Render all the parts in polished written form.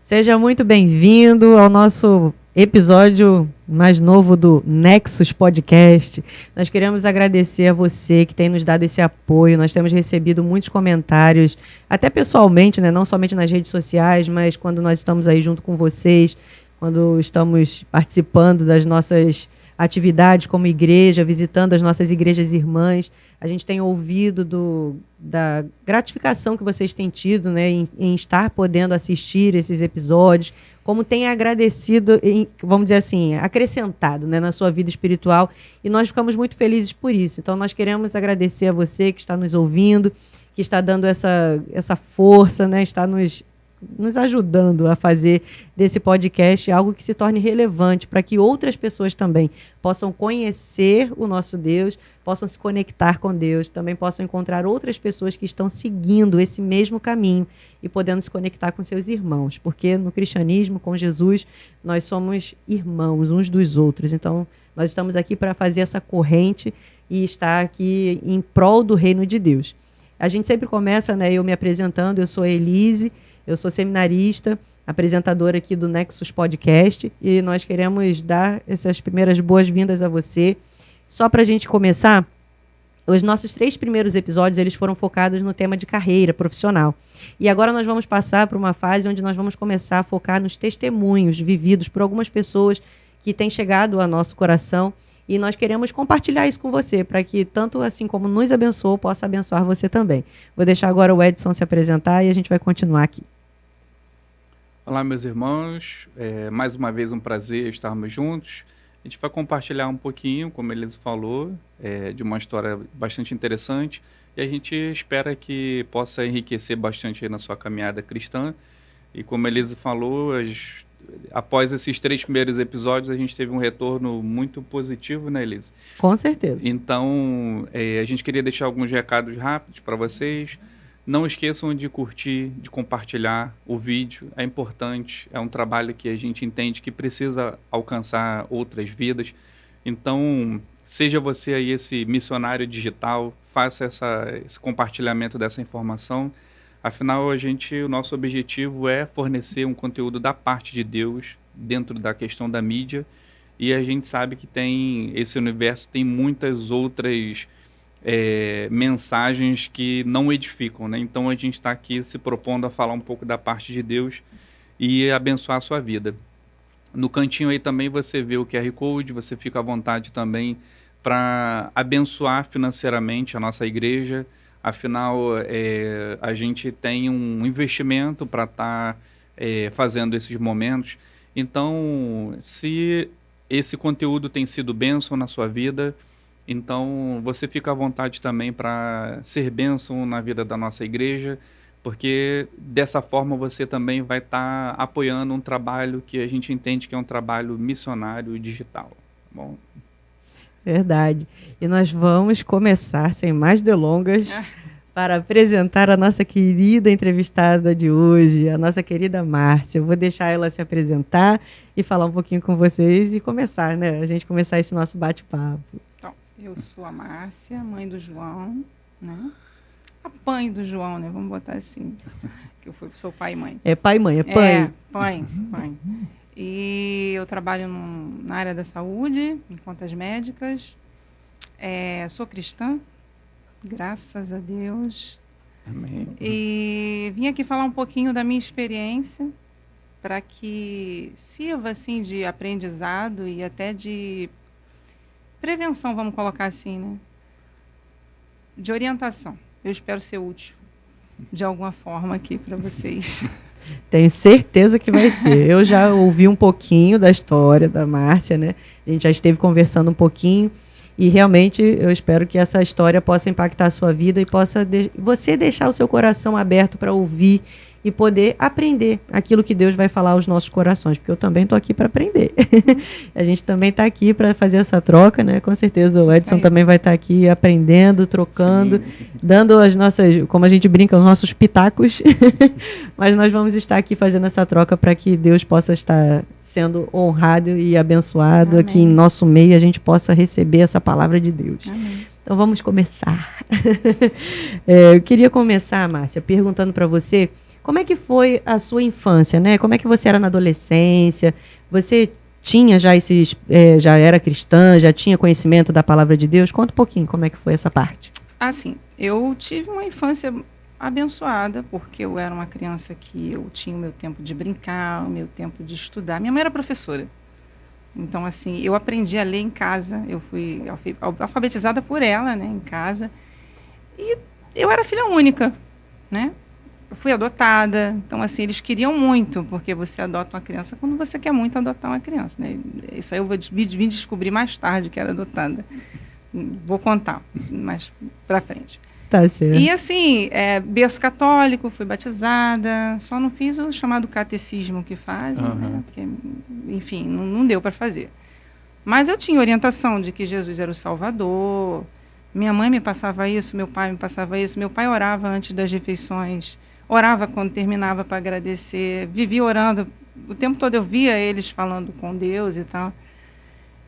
Seja muito bem-vindo ao nosso episódio mais novo do Nexus Podcast. Nós queremos agradecer a você que tem nos dado esse apoio. Nós temos recebido muitos comentários, até pessoalmente, né? Não somente nas redes sociais, mas quando nós estamos aí junto com vocês, quando estamos participando das nossas atividades como igreja, visitando as nossas igrejas irmãs. A gente tem ouvido da gratificação que vocês têm tido, né, em estar podendo assistir esses episódios, como tem agradecido, vamos dizer assim, acrescentado, né, na sua vida espiritual, e nós ficamos muito felizes por isso. Então, nós queremos agradecer a você que está nos ouvindo, que está dando essa força, né, está nos ajudando a fazer desse podcast algo que se torne relevante para que outras pessoas também possam conhecer o nosso Deus, possam se conectar com Deus, também possam encontrar outras pessoas que estão seguindo esse mesmo caminho e podendo se conectar com seus irmãos, porque no cristianismo, com Jesus, nós somos irmãos uns dos outros. Então, nós estamos aqui para fazer essa corrente e estar aqui em prol do reino de Deus. A gente sempre começa, né, eu me apresentando, eu sou a Elise. Eu sou seminarista, apresentadora aqui do Nexus Podcast, e nós queremos dar essas primeiras boas-vindas a você. Só para a gente começar, os nossos 3 primeiros episódios eles foram focados no tema de carreira profissional. E agora nós vamos passar para uma fase onde nós vamos começar a focar nos testemunhos vividos por algumas pessoas que têm chegado ao nosso coração, e nós queremos compartilhar isso com você, para que, tanto assim como nos abençoou, possa abençoar você também. Vou deixar agora o Edson se apresentar e a gente vai continuar aqui. Olá, meus irmãos, mais uma vez um prazer estarmos juntos. A gente vai compartilhar um pouquinho, como eles falou, de uma história bastante interessante, e a gente espera que possa enriquecer bastante aí na sua caminhada cristã. E como Elise falou, após esses 3 primeiros episódios, a gente teve um retorno muito positivo, né, Elise? Com certeza. Então, a gente queria deixar alguns recados rápidos para vocês. Não esqueçam de curtir, de compartilhar o vídeo, é importante, é um trabalho que a gente entende que precisa alcançar outras vidas. Então, seja você aí esse missionário digital, faça esse compartilhamento dessa informação. Afinal, o nosso objetivo é fornecer um conteúdo da parte de Deus dentro da questão da mídia, e a gente sabe que esse universo tem muitas outras mensagens que não edificam, né? Então a gente está aqui se propondo a falar um pouco da parte de Deus e abençoar a sua vida. No cantinho aí também você vê o QR Code, você fica à vontade também para abençoar financeiramente a nossa igreja. Afinal, a gente tem um investimento para estar fazendo esses momentos. Então, se esse conteúdo tem sido bênção na sua vida, então você fica à vontade também para ser bênção na vida da nossa igreja, porque dessa forma você também vai estar apoiando um trabalho que a gente entende que é um trabalho missionário digital. Bom? Verdade. E nós vamos começar, sem mais delongas, para apresentar a nossa querida entrevistada de hoje, a nossa querida Márcia. Eu vou deixar ela se apresentar e falar um pouquinho com vocês e começar, né? A gente começar esse nosso bate-papo. Então, eu sou a Márcia, mãe do João, né? A mãe do João, né? Vamos botar assim, que sou pai e mãe. É pai e mãe, é pai. Pai. E eu trabalho na área da saúde, em contas médicas. Sou cristã, graças a Deus. Amém. E vim aqui falar um pouquinho da minha experiência, para que sirva assim de aprendizado e até de prevenção, vamos colocar assim, né? De orientação. Eu espero ser útil de alguma forma aqui para vocês. Tenho certeza que vai ser. Eu já ouvi um pouquinho da história da Márcia, né? A gente já esteve conversando um pouquinho e realmente eu espero que essa história possa impactar a sua vida e possa você deixar o seu coração aberto para ouvir e poder aprender aquilo que Deus vai falar aos nossos corações, porque eu também estou aqui para aprender. A gente também está aqui para fazer essa troca, né? Com certeza o Edson também vai estar aqui aprendendo, trocando, dando as nossas, como a gente brinca, os nossos pitacos, mas nós vamos estar aqui fazendo essa troca para que Deus possa estar sendo honrado e abençoado. Amém. Aqui em nosso meio, a gente possa receber essa palavra de Deus. Amém. Então vamos começar. Eu queria começar, Márcia, perguntando para você Como é que foi a sua infância, né? Como é que você era na adolescência? Você tinha já já era cristã, já tinha conhecimento da palavra de Deus? Conta um pouquinho como é que foi essa parte. Assim, eu tive uma infância abençoada, porque eu era uma criança que eu tinha o meu tempo de brincar, o meu tempo de estudar. Minha mãe era professora. Então, assim, eu aprendi a ler em casa. Eu fui alfabetizada por ela, né, em casa. E eu era filha única, né? Eu fui adotada. Então, assim, eles queriam muito, porque você adota uma criança quando você quer muito adotar uma criança, né? Isso aí eu vim descobrir mais tarde que era adotada. Vou contar mais pra frente. Tá certo. E assim, berço católico, fui batizada, só não fiz o chamado catecismo que fazem, né? Porque, enfim, não deu para fazer. Mas eu tinha orientação de que Jesus era o Salvador, minha mãe me passava isso, meu pai me passava isso, meu pai orava antes das refeições, orava quando terminava para agradecer, vivia orando, o tempo todo eu via eles falando com Deus e tal.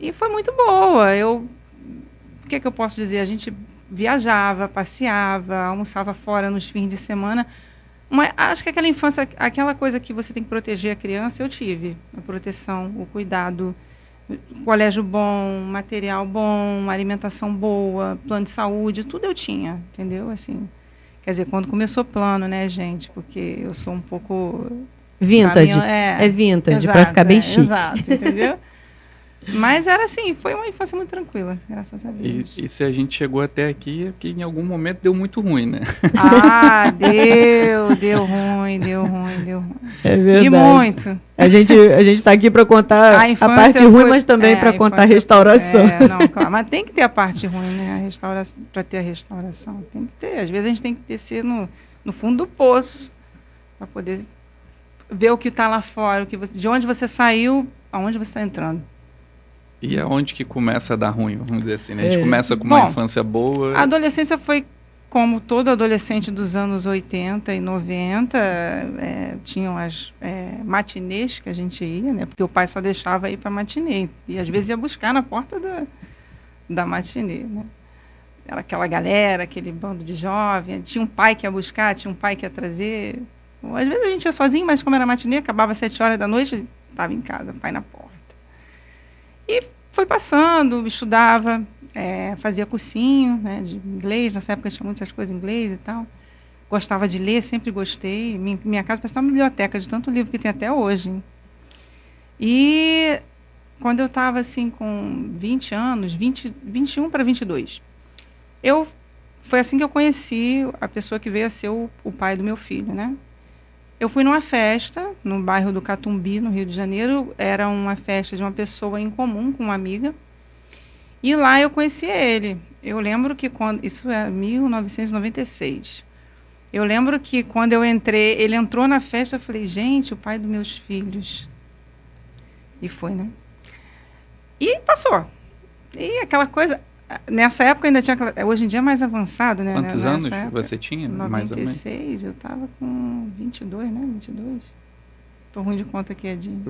E foi muito boa, o que é que eu posso dizer? A gente viajava, passeava, almoçava fora nos fins de semana. Acho que aquela infância, aquela coisa que você tem que proteger a criança, eu tive. A proteção, o cuidado, colégio bom, material bom, alimentação boa, plano de saúde, tudo eu tinha, entendeu? Assim, quer dizer, quando começou plano, né, gente? Porque eu sou um pouco... Vintage. É vintage, para ficar bem chique. Exato, entendeu? Mas era assim, foi uma infância muito tranquila, graças a Deus. E se a gente chegou até aqui, é porque em algum momento deu muito ruim, né? Ah, deu ruim. É verdade. E muito. A gente tá aqui para contar a parte ruim, mas também para contar a restauração. Não, claro, mas tem que ter a parte ruim, né? A restauração, para ter a restauração, tem que ter. Às vezes a gente tem que descer no fundo do poço para poder ver o que está lá fora, de onde você saiu, aonde você está entrando. E aonde que começa a dar ruim, vamos dizer assim, né? A gente começa com uma infância boa. A adolescência foi como todo adolescente dos anos 80 e 90, tinham as matinês que a gente ia, né? Porque o pai só deixava ir para matinê. E às vezes ia buscar na porta da matinê, né? Era aquela galera, aquele bando de jovens. Tinha um pai que ia buscar, tinha um pai que ia trazer. Às vezes a gente ia sozinho, mas como era matinê, acabava às 7 horas da noite, estava em casa, pai na porta. E foi passando, estudava, fazia cursinho, né, de inglês. Nessa época tinha muitas coisas em inglês e tal. Gostava de ler, sempre gostei. Minha casa parece uma biblioteca de tanto livro que tem até hoje. Hein? E quando eu estava assim com 20 anos, 21 para 22, foi assim que eu conheci a pessoa que veio a ser o pai do meu filho, né? Eu fui numa festa no bairro do Catumbi, no Rio de Janeiro. Era uma festa de uma pessoa em comum com uma amiga. E lá eu conheci ele. Eu lembro que isso é 1996. Eu lembro que quando eu entrei, ele entrou na festa, eu falei, gente, o pai dos meus filhos. E foi, né? E passou. E aquela coisa... Nessa época ainda tinha... Hoje em dia é mais avançado, né? Quantos anos época, você tinha? 96, mais ou menos? Eu estava com 22, né? 22. Tô ruim de conta aqui, Edinho.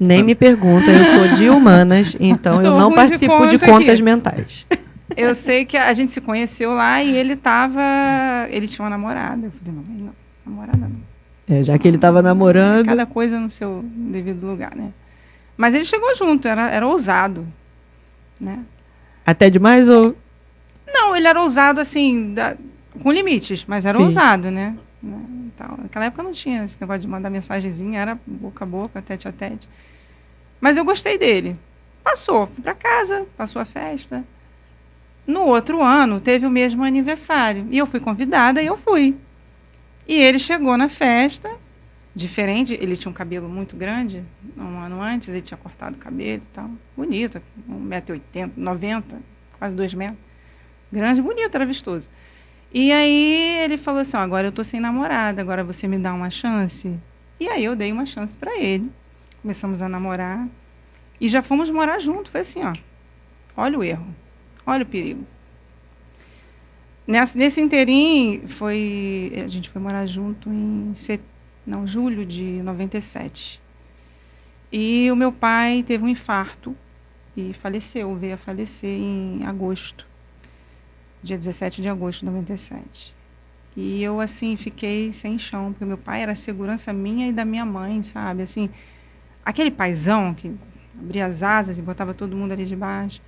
Nem me pergunta, eu sou de humanas, então eu não participo de contas mentais. Eu sei que a gente se conheceu lá e ele tinha uma namorada. Eu falei, não, namorada não. Já que ele estava namorando... Cada coisa no seu devido lugar, né? Mas ele chegou junto, era ousado, né? Até demais ou... Não, ele era ousado, assim, com limites, mas era ousado, né? Então, naquela época não tinha esse negócio de mandar mensagenzinha, era boca a boca, tete a tete. Mas eu gostei dele. Passou, fui para casa, passou a festa. No outro ano, teve o mesmo aniversário. E eu fui convidada e eu fui. E ele chegou na festa, diferente, ele tinha um cabelo muito grande, um ano antes, ele tinha cortado o cabelo e tal. Bonito, 1,80 m, 90, quase 2 metros. Grande, bonito, era vistoso. E aí ele falou assim, agora eu tô sem namorada, agora você me dá uma chance? E aí eu dei uma chance para ele. Começamos a namorar e já fomos morar junto. Foi assim, ó, olha o erro, olha o perigo. Nesse inteirinho, a gente foi morar junto em julho de 97. E o meu pai teve um infarto e veio a falecer em agosto. Dia 17 de agosto de 97. E eu, assim, fiquei sem chão, porque meu pai era a segurança minha e da minha mãe, sabe? Assim, aquele paizão que abria as asas e botava todo mundo ali debaixo.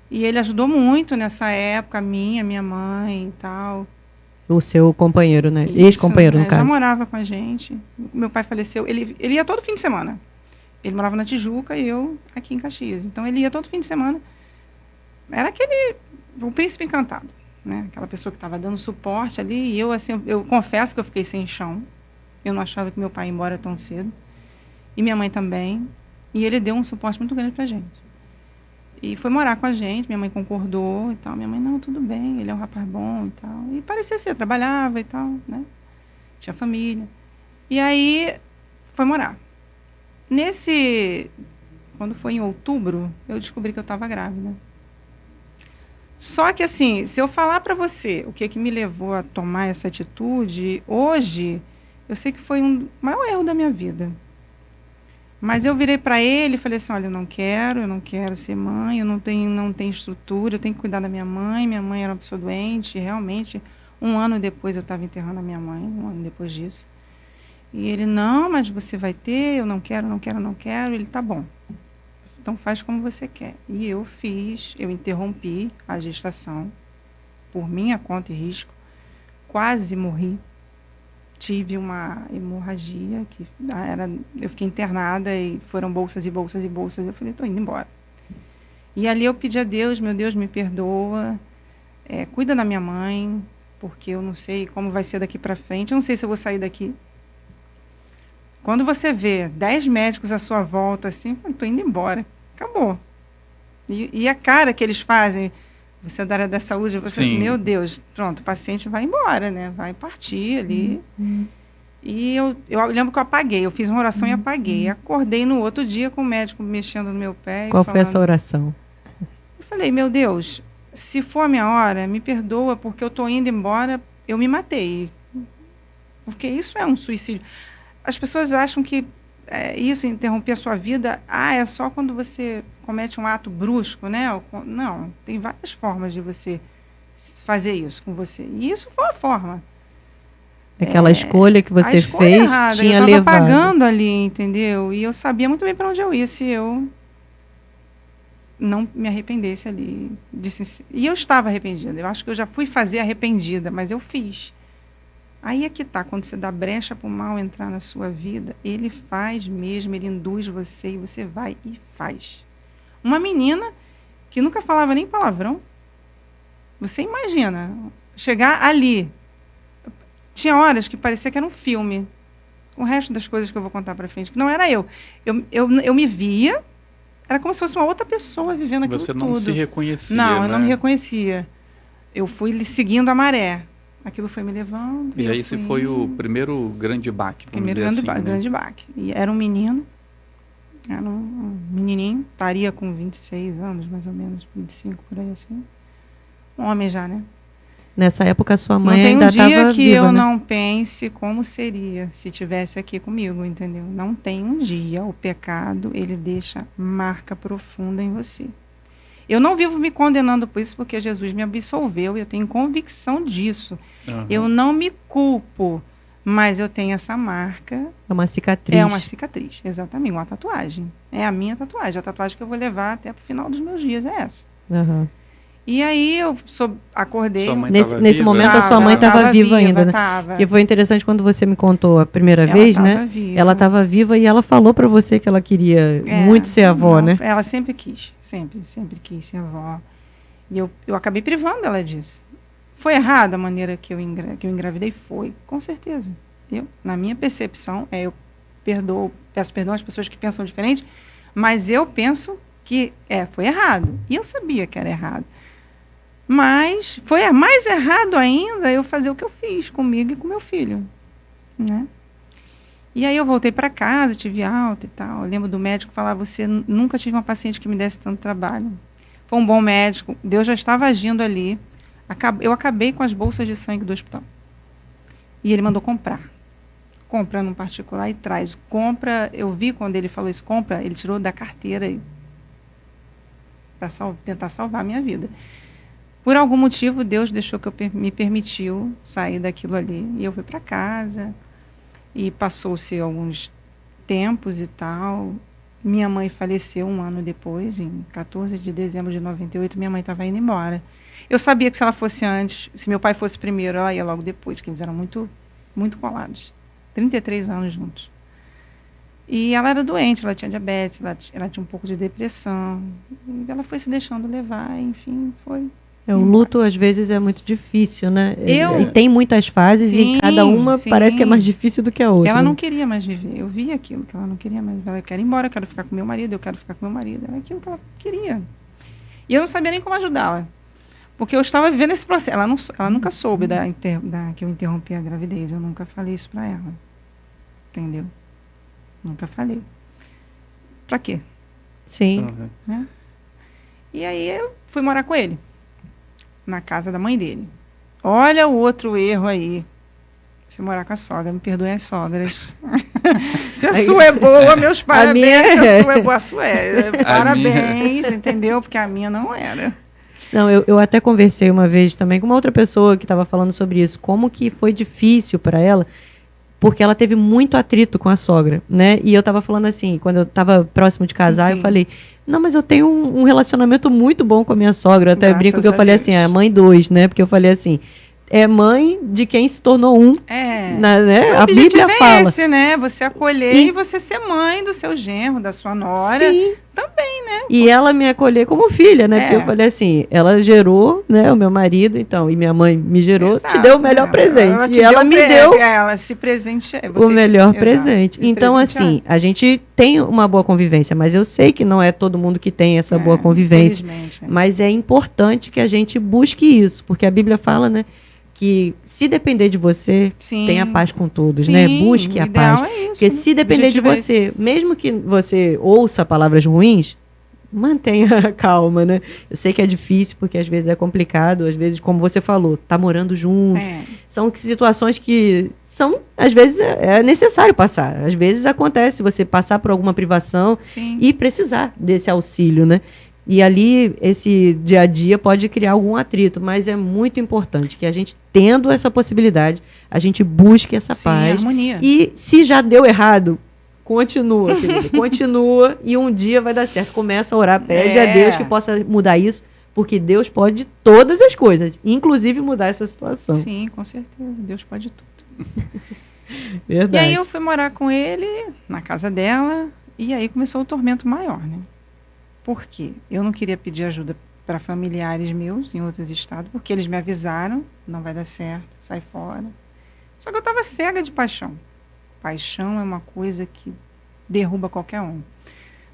E ele ajudou muito nessa época, minha mãe e tal. O seu companheiro, né? Isso, Ex-companheiro, no já caso. morava com a gente. Meu pai faleceu, ele ia todo fim de semana. Ele morava na Tijuca e eu aqui em Caxias. Então, ele ia todo fim de semana. Era o príncipe encantado, né? Aquela pessoa que estava dando suporte ali. E eu, assim, eu confesso que eu fiquei sem chão. Eu não achava que meu pai ia embora tão cedo. E minha mãe também. E ele deu um suporte muito grande pra gente. E foi morar com a gente, minha mãe concordou e tal. Minha mãe, não, tudo bem, ele é um rapaz bom e tal. E parecia ser, trabalhava e tal, né? Tinha família. E aí, foi morar. Quando foi em outubro, eu descobri que eu estava grávida. Só que, assim, se eu falar para você o que me levou a tomar essa atitude, hoje, eu sei que foi o maior erro da minha vida. Mas eu virei para ele e falei assim, olha, eu não quero ser mãe, eu não tenho estrutura, eu tenho que cuidar da minha mãe era uma pessoa doente, realmente, 1 ano depois eu estava enterrando a minha mãe, 1 ano depois disso. E ele, não, mas você vai ter, eu não quero, ele, tá bom, então faz como você quer. E eu interrompi a gestação, por minha conta e risco, quase morri. Tive uma hemorragia, eu fiquei internada e foram bolsas e bolsas e bolsas. Eu falei, estou indo embora. E ali eu pedi a Deus, meu Deus, me perdoa, cuida da minha mãe, porque eu não sei como vai ser daqui para frente, eu não sei se eu vou sair daqui. Quando você vê 10 médicos à sua volta, assim, estou indo embora, acabou. E a cara que eles fazem, você da área da saúde, meu Deus, pronto, o paciente vai embora, né? Vai partir ali. E eu lembro que eu apaguei, eu fiz uma oração e apaguei. Acordei no outro dia com o médico mexendo no meu pé. Qual foi essa oração? Eu falei, meu Deus, se for a minha hora, me perdoa, porque eu estou indo embora, eu me matei. Porque isso é um suicídio. As pessoas acham que isso, interromper a sua vida, é só quando você comete um ato brusco, né? Não, tem várias formas de você fazer isso com você. E isso foi uma forma. Aquela escolha que você fez errada, tinha eu levado. estava pagando ali, entendeu? E eu sabia muito bem para onde eu ia se eu não me arrependesse ali. E eu estava arrependida. Eu acho que eu já fui fazer arrependida, mas eu fiz. Aí é que tá, quando você dá brecha para o mal entrar na sua vida, ele faz mesmo, ele induz você e você vai e faz. Uma menina que nunca falava nem palavrão, você imagina, chegar ali, tinha horas que parecia que era um filme, o resto das coisas que eu vou contar para frente, que não era eu me via, era como se fosse uma outra pessoa vivendo aquilo tudo. Você não se reconhecia, Não, né? eu não me reconhecia. Eu fui seguindo a maré. Aquilo foi me levando. E aí esse foi o primeiro grande baque, vamos dizer assim. Grande baque. E era um menino, era um menininho, estaria com 26 anos, mais ou menos, 25, por aí assim. Um homem já, né? Nessa época, sua mãe ainda estava viva. Não tem um dia que eu não pense como seria se estivesse aqui comigo, entendeu? Não tem um dia. O pecado, ele deixa marca profunda em você. Eu não vivo me condenando por isso, porque Jesus me absolveu e eu tenho convicção disso. Uhum. Eu não me culpo, mas eu tenho essa marca. É uma cicatriz. É uma cicatriz, exatamente, uma tatuagem. É a minha tatuagem. A tatuagem que eu vou levar até pro final dos meus dias é essa. Uhum. E aí eu acordei. Nesse momento a sua mãe estava viva ainda, né? Que foi interessante quando você me contou a primeira vez, né? Viva. Ela estava viva e ela falou para você que ela queria muito ser avó, né? Ela sempre quis, sempre quis ser avó. E eu acabei privando ela disso. Foi errada a maneira que eu engravidei? Foi, com certeza. Na minha percepção, eu peço perdão às pessoas que pensam diferente, mas eu penso que foi errado. E eu sabia que era errado. Mas foi mais errado ainda eu fazer o que eu fiz comigo e com meu filho, né? E aí eu voltei para casa, tive alta e tal. Eu lembro do médico falar, você nunca tive uma paciente que me desse tanto trabalho. Foi um bom médico, Deus já estava agindo ali. Eu acabei com as bolsas de sangue do hospital. E ele mandou comprar. Compra num particular e traz. Compra, eu vi quando ele falou isso, compra, ele tirou da carteira para tentar salvar a minha vida. Por algum motivo, Deus deixou que me permitiu sair daquilo ali. E eu fui para casa, e passou-se alguns tempos e tal. Minha mãe faleceu um ano depois, em 14 de dezembro de 98, minha mãe estava indo embora. Eu sabia que se ela fosse antes, se meu pai fosse primeiro, ela ia logo depois, que eles eram muito, muito colados. 33 anos juntos. E ela era doente, ela tinha diabetes, ela tinha um pouco de depressão. E ela foi se deixando levar, enfim, foi. O luto, às vezes, é muito difícil, né? Eu- E tem muitas fases Sim, e cada uma sim. parece que é mais difícil do que a outra. Ela não queria mais viver. Eu via aquilo, que ela não queria mais viver. Ela, eu quero ir embora, eu quero ficar com meu marido, eu quero ficar com meu marido. Era aquilo que ela queria. E eu não sabia nem como ajudá-la. Porque eu estava vivendo esse processo. Ela nunca soube que eu interrompi a gravidez. Eu nunca falei isso para ela. Entendeu? Nunca falei. Pra quê? Sim. Uhum. E aí eu fui morar com ele. Na casa da mãe dele. Olha o outro erro aí. Você morar com a sogra. Me perdoem as sogras. Se a sua é boa, meus parabéns. minha Se a é. sua é boa, a sua é. Parabéns, entendeu? Porque a minha não era. Não, eu até conversei uma vez também com uma outra pessoa que estava falando sobre isso. Como que foi difícil para ela, porque ela teve muito atrito com a sogra, né? E eu estava falando assim, quando eu estava próximo de casar, Sim. eu falei, não, mas eu tenho um relacionamento muito bom com a minha sogra. Eu até Graças brinco que eu a falei Deus. assim, a mãe 2, né? Porque eu falei assim, é mãe de quem se tornou um. É. Né? O A objetivo Bíblia é fala. esse, né? Você acolher E- e você ser mãe do seu genro, da sua nora. Sim. Também, né? E ela me acolher como filha, né? É. Porque eu falei assim, ela gerou, né, o meu marido, então, e minha mãe me gerou, te Exato, deu o melhor né? presente. te E ela deu me pre- deu Ela se presente. o melhor Exato, presente. se Então, presentear. assim, a gente tem uma boa convivência, mas eu sei que não é todo mundo que tem essa boa convivência. Infelizmente, Mas é importante que a gente busque isso, porque a Bíblia fala, né, que se depender de você, Sim. tenha paz com todos, Sim, né? Busque o a ideal paz. é isso, Porque né? se depender de O objetivo é esse. você, mesmo que você ouça palavras ruins, mantenha a calma, né? Eu sei que é difícil, porque às vezes é complicado, às vezes, como você falou, tá morando junto. É. São situações que são, às vezes, é necessário passar. Às vezes acontece você passar por alguma privação Sim. e precisar desse auxílio, né? E ali, esse dia a dia pode criar algum atrito, mas é muito importante que a gente, tendo essa possibilidade, a gente busque essa Sim, paz. harmonia. E se já deu errado, continua, querido. Continua e um dia vai dar certo. Começa a orar, pede a Deus que possa mudar isso, porque Deus pode todas as coisas, inclusive mudar essa situação. Sim, com certeza. Deus pode tudo. Verdade. E aí eu fui morar com ele na casa dela, e aí começou o tormento maior, né? Por quê? Eu não queria pedir ajuda para familiares meus em outros estados, porque eles me avisaram, não vai dar certo, sai fora. Só que eu estava cega de paixão. Paixão é uma coisa que derruba qualquer um.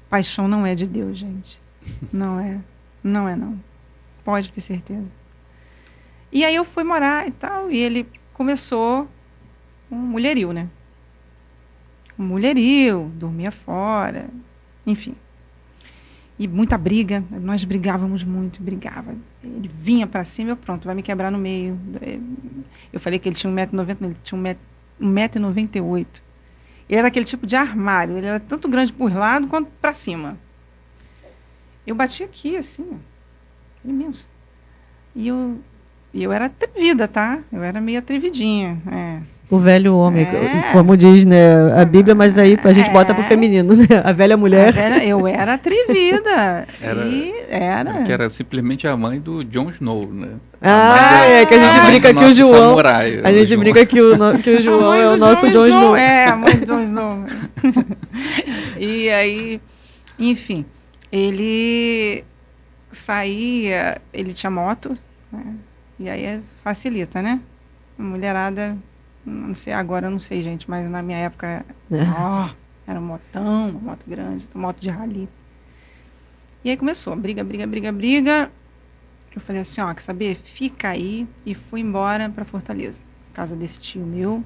Paixão não é de Deus, gente. Não é. Não é, não. Pode ter certeza. E aí eu fui morar e tal, e ele começou um mulherio, né? Um mulherio, dormia fora, enfim. E muita briga, nós brigávamos muito, brigava. Ele vinha para cima, eu pronto, vai me quebrar no meio. Eu falei que ele tinha 1,90 m, ele tinha 1,98 m. Ele era aquele tipo de armário, ele era tanto grande por lado quanto para cima. Eu bati aqui, assim, ó, imenso. E eu era atrevida, tá? Eu era meio atrevidinha, O velho homem, É. como diz, né, a Bíblia, mas aí a gente bota pro feminino, né? A velha mulher. Eu era atrevida. Que era simplesmente a mãe do Jon Snow, né? Que a gente brinca que o João. Samurai, A gente brinca que o João é o nosso Jon Snow. A mãe do Jon Snow. E aí, enfim, ele saía, ele tinha moto, né? E aí facilita, né? A mulherada, não sei, agora eu não sei, gente, mas na minha época, era um motão, uma moto grande, uma moto de rally. E aí começou, briga. Eu falei assim, quer saber? Fica aí, e fui embora para Fortaleza, casa desse tio meu.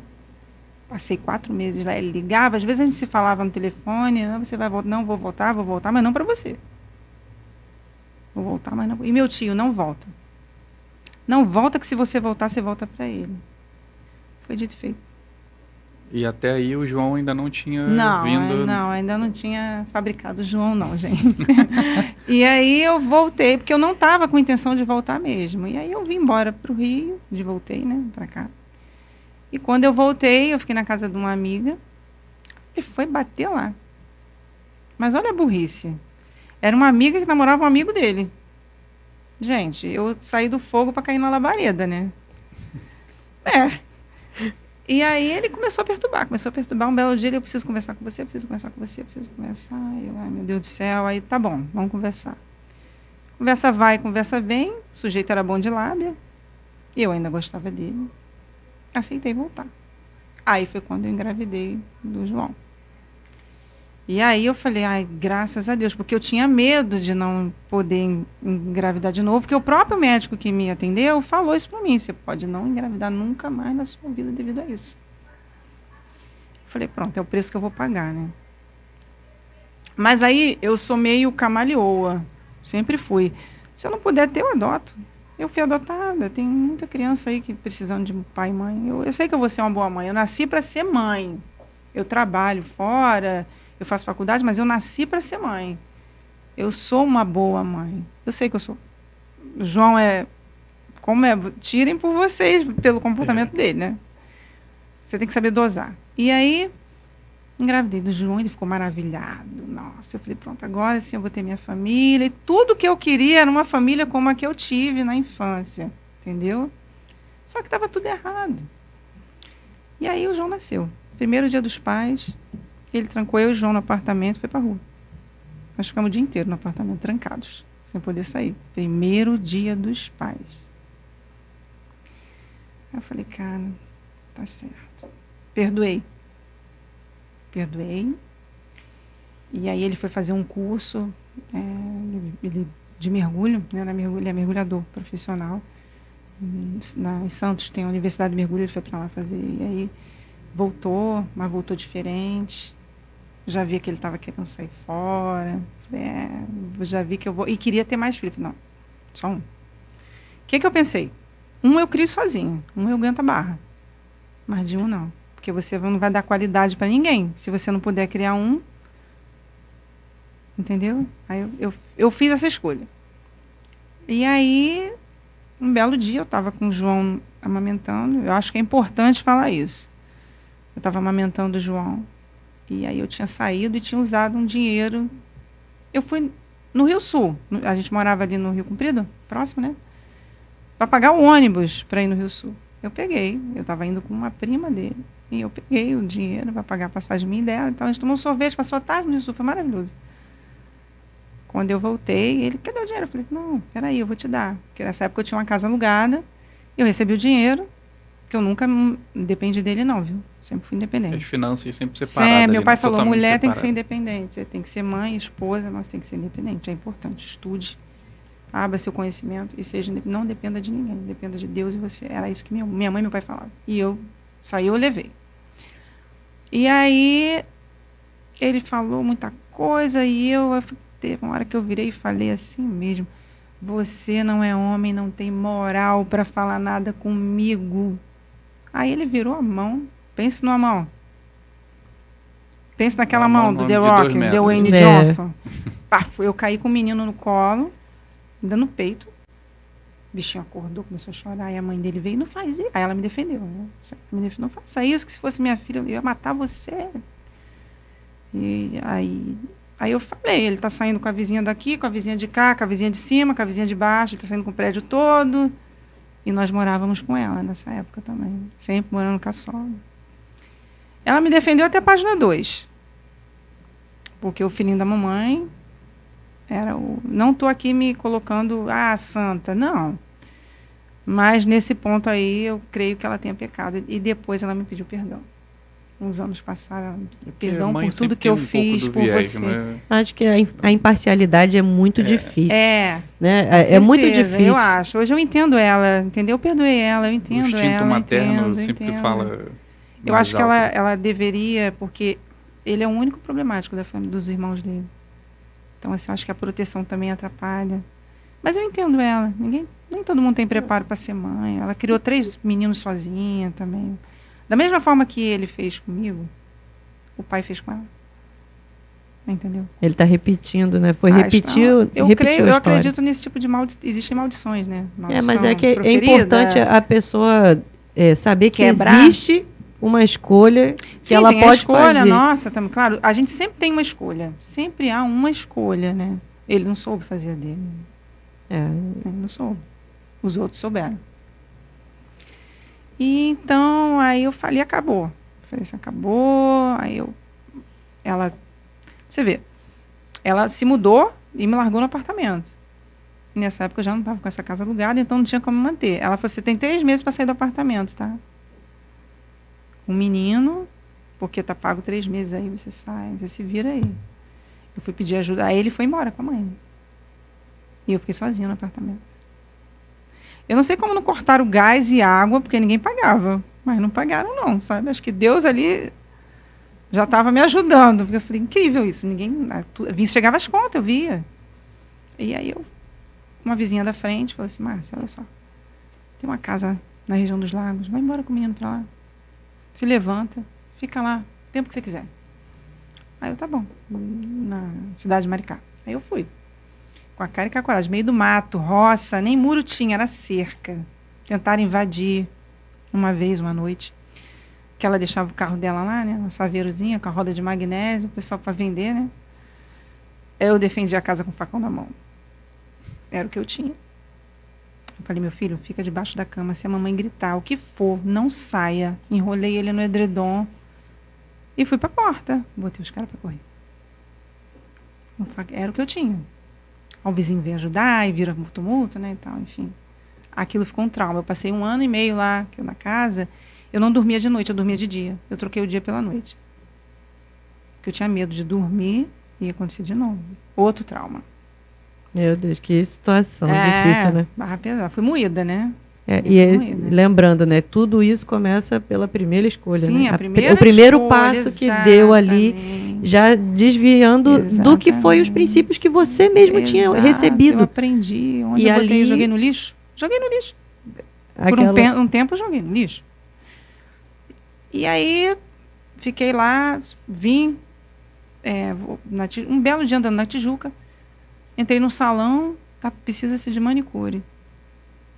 Passei 4 meses lá, ele ligava, às vezes a gente se falava no telefone, você vai voltar, não, vou voltar, mas não para você. Vou voltar, mas não. E meu tio, não volta. Não volta, que se você voltar, você volta para ele. Foi dito e feito. E até aí o João ainda não tinha Não, vindo... não, ainda não tinha fabricado o João, não, gente. E aí eu voltei, porque eu não estava com intenção de voltar mesmo. E aí eu vim embora para o Rio, voltei, né, para cá. E quando eu voltei, eu fiquei na casa de uma amiga, ele foi bater lá. Mas olha a burrice. Era uma amiga que namorava um amigo dele. Gente, eu saí do fogo para cair na labareda, né? É. E aí ele começou a perturbar. Um belo dia, eu preciso conversar com você, preciso conversar. Eu, ai, meu Deus do céu. Aí, tá bom, vamos conversar. Conversa vai, conversa vem. O sujeito era bom de lábia. Eu ainda gostava dele. Aceitei voltar. Aí foi quando eu engravidei do João. E aí eu falei, ai, graças a Deus, porque eu tinha medo de não poder engravidar de novo, porque o próprio médico que me atendeu falou isso para mim, você pode não engravidar nunca mais na sua vida devido a isso. Eu falei, pronto, é o preço que eu vou pagar, né? Mas aí eu sou meio camaleoa, sempre fui. Se eu não puder ter, eu adoto. Eu fui adotada, tem muita criança aí que precisando de pai e mãe. Eu sei que eu vou ser uma boa mãe, eu nasci para ser mãe. Eu trabalho fora, eu faço faculdade, mas eu nasci para ser mãe. Eu sou uma boa mãe. Eu sei que eu sou. O João tirem por vocês, pelo comportamento dele, né? Você tem que saber dosar. E aí, engravidei do João, ele ficou maravilhado. Nossa, eu falei, pronto, agora sim eu vou ter minha família. E tudo que eu queria era uma família como a que eu tive na infância. Entendeu? Só que estava tudo errado. E aí o João nasceu. Primeiro dia dos pais, ele trancou eu e o João no apartamento e foi para a rua. Nós ficamos o dia inteiro no apartamento, trancados, sem poder sair. Primeiro dia dos pais. Aí eu falei, cara, tá certo. Perdoei. E aí ele foi fazer um curso de mergulho, né? Ele é mergulhador profissional. Em Santos tem a Universidade de Mergulho, ele foi para lá fazer. E aí voltou, mas voltou diferente. Já vi que ele estava querendo sair fora. Falei, já vi que eu vou. E queria ter mais filhos. Não, só um. O que eu pensei? Um eu crio sozinho, um eu aguento a barra. Mas de um não. Porque você não vai dar qualidade para ninguém. Se você não puder criar um. Entendeu? Aí eu fiz essa escolha. E aí, um belo dia, eu estava com o João amamentando. Eu acho que é importante falar isso. Eu estava amamentando o João. E aí eu tinha saído e tinha usado um dinheiro. Eu fui no Rio Sul. A gente morava ali no Rio Comprido, próximo, né? Para pagar o ônibus para ir no Rio Sul. Eu estava indo com uma prima dele. E eu peguei o dinheiro para pagar a passagem minha e dela. Então a gente tomou um sorvete, passou a tarde no Rio Sul, foi maravilhoso. Quando eu voltei, ele, cadê o dinheiro? Eu falei, não, peraí, eu vou te dar. Porque nessa época eu tinha uma casa alugada, eu recebi o dinheiro, que eu nunca dependi dele não, viu? Sempre fui independente. As finanças sempre separadas. Sempre, meu pai falou, totalmente mulher tem que separada. ser independente, você tem que ser mãe, esposa, mas tem que ser independente, é importante, estude, abra seu conhecimento e não dependa de ninguém, dependa de Deus e você. Era isso que minha mãe e meu pai falavam. E eu saí, eu levei. E aí, ele falou muita coisa e teve uma hora que eu virei e falei assim mesmo, você não é homem, não tem moral para falar nada comigo. Aí ele virou a mão, pense numa mão. Pense naquela mão do The Rock, The Wayne Johnson. Paf, eu caí com o menino no colo, dando peito. O bichinho acordou, começou a chorar, e a mãe dele veio, não faz isso. Aí ela me defendeu, né? Não faça isso, que se fosse minha filha, eu ia matar você. E aí eu falei, ele está saindo com a vizinha daqui, com a vizinha de cá, com a vizinha de cima, com a vizinha de baixo, ele está saindo com o prédio todo. E nós morávamos com ela nessa época também, sempre morando com a sogra. Ela me defendeu até a página 2. Porque o filhinho da mamãe era o... Não estou aqui me colocando, santa, não. Mas nesse ponto aí, eu creio que ela tenha pecado. E depois ela me pediu perdão. Uns anos passaram, perdão por tudo que eu fiz por você. Né? Acho que a imparcialidade é muito difícil. Né? É muito difícil. Eu acho. Hoje eu entendo ela, entendeu? Eu perdoei ela, eu entendo ela. O instinto materno eu sempre fala. Eu acho que ela deveria, porque ele é o único problemático da família, dos irmãos dele. Então, assim, eu acho que a proteção também atrapalha. Mas eu entendo ela. Nem todo mundo tem preparo para ser mãe. Ela criou 3 meninos sozinha também. Da mesma forma que ele fez comigo, o pai fez com ela. Entendeu? Ele está repetindo, né? Foi repetiu a história. Eu acredito nesse tipo de maldição. Existem maldições, né? Maldição mas é que é proferida. importante a pessoa saber que Quebrar. existe uma escolha que Sim, ela tem pode a escolha fazer. nossa, claro, a gente sempre tem uma escolha. Sempre há uma escolha, né? Ele não soube fazer a dele. Ele não soube. Os outros souberam. E então, aí eu falei, acabou. Eu falei assim, acabou. Você vê, ela se mudou e me largou no apartamento. Nessa época eu já não estava com essa casa alugada, então não tinha como manter. Ela falou, você tem 3 meses para sair do apartamento, tá? Um menino, porque tá pago 3 meses aí, você sai, você se vira aí. Eu fui pedir ajuda, aí ele foi embora com a mãe. E eu fiquei sozinha no apartamento. Eu não sei como não cortaram gás e água, porque ninguém pagava. Mas não pagaram não, sabe? Acho que Deus ali já estava me ajudando. Porque eu falei, incrível isso. Chegava as contas, eu via. E aí uma vizinha da frente falou assim, Márcia, olha só. Tem uma casa na região dos lagos. Vai embora com o menino para lá. Se levanta, fica lá, o tempo que você quiser. Aí eu, tá bom. Na cidade de Maricá. Aí eu fui. Com a cara e com a coragem. Meio do mato, roça, nem muro tinha, era cerca. Tentaram invadir uma vez, uma noite. Que ela deixava o carro dela lá, né? Uma saveirozinha com a roda de magnésio, o pessoal para vender, né? Eu defendi a casa com o facão na mão. Era o que eu tinha. Eu falei, meu filho, fica debaixo da cama. Se a mamãe gritar, o que for, não saia. Enrolei ele no edredom e fui para a porta. Botei os caras para correr. Era o que eu tinha. O vizinho veio ajudar e vira tumulto, né? E tal, enfim. Aquilo ficou um trauma. Eu passei 1 ano e meio lá na casa. Eu não dormia de noite, eu dormia de dia. Eu troquei o dia pela noite. Porque eu tinha medo de dormir e ia acontecer de novo. Outro trauma. Meu Deus, que situação difícil, né? Barra pesada. Fui moída, né? Lembrando, né? Tudo isso começa pela primeira escolha, Sim, né? o primeiro passo que deu ali, já desviando do que foi os princípios que você mesmo tinha recebido. Eu aprendi. Onde eu botei, joguei no lixo? Joguei no lixo. Por um tempo eu joguei no lixo. E aí, fiquei lá, vim, um belo dia andando na Tijuca, entrei no salão, precisa-se de manicure.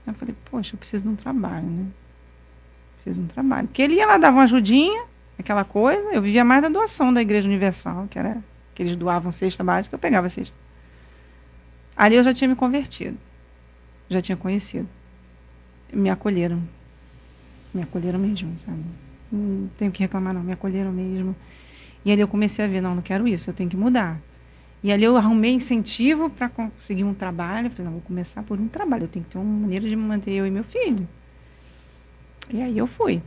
Eu falei, poxa, eu preciso de um trabalho, né? Preciso de um trabalho. Porque ele ia lá, dava uma ajudinha, aquela coisa, eu vivia mais da doação da Igreja Universal, que eles doavam cesta básica, eu pegava cesta. Ali eu já tinha me convertido, já tinha conhecido. Me acolheram mesmo, sabe? Não tenho que reclamar não, me acolheram mesmo. E ali eu comecei a ver, não quero isso, eu tenho que mudar. E ali eu arrumei incentivo para conseguir um trabalho. Eu falei, não, vou começar por um trabalho, eu tenho que ter uma maneira de me manter eu e meu filho. E aí eu fui.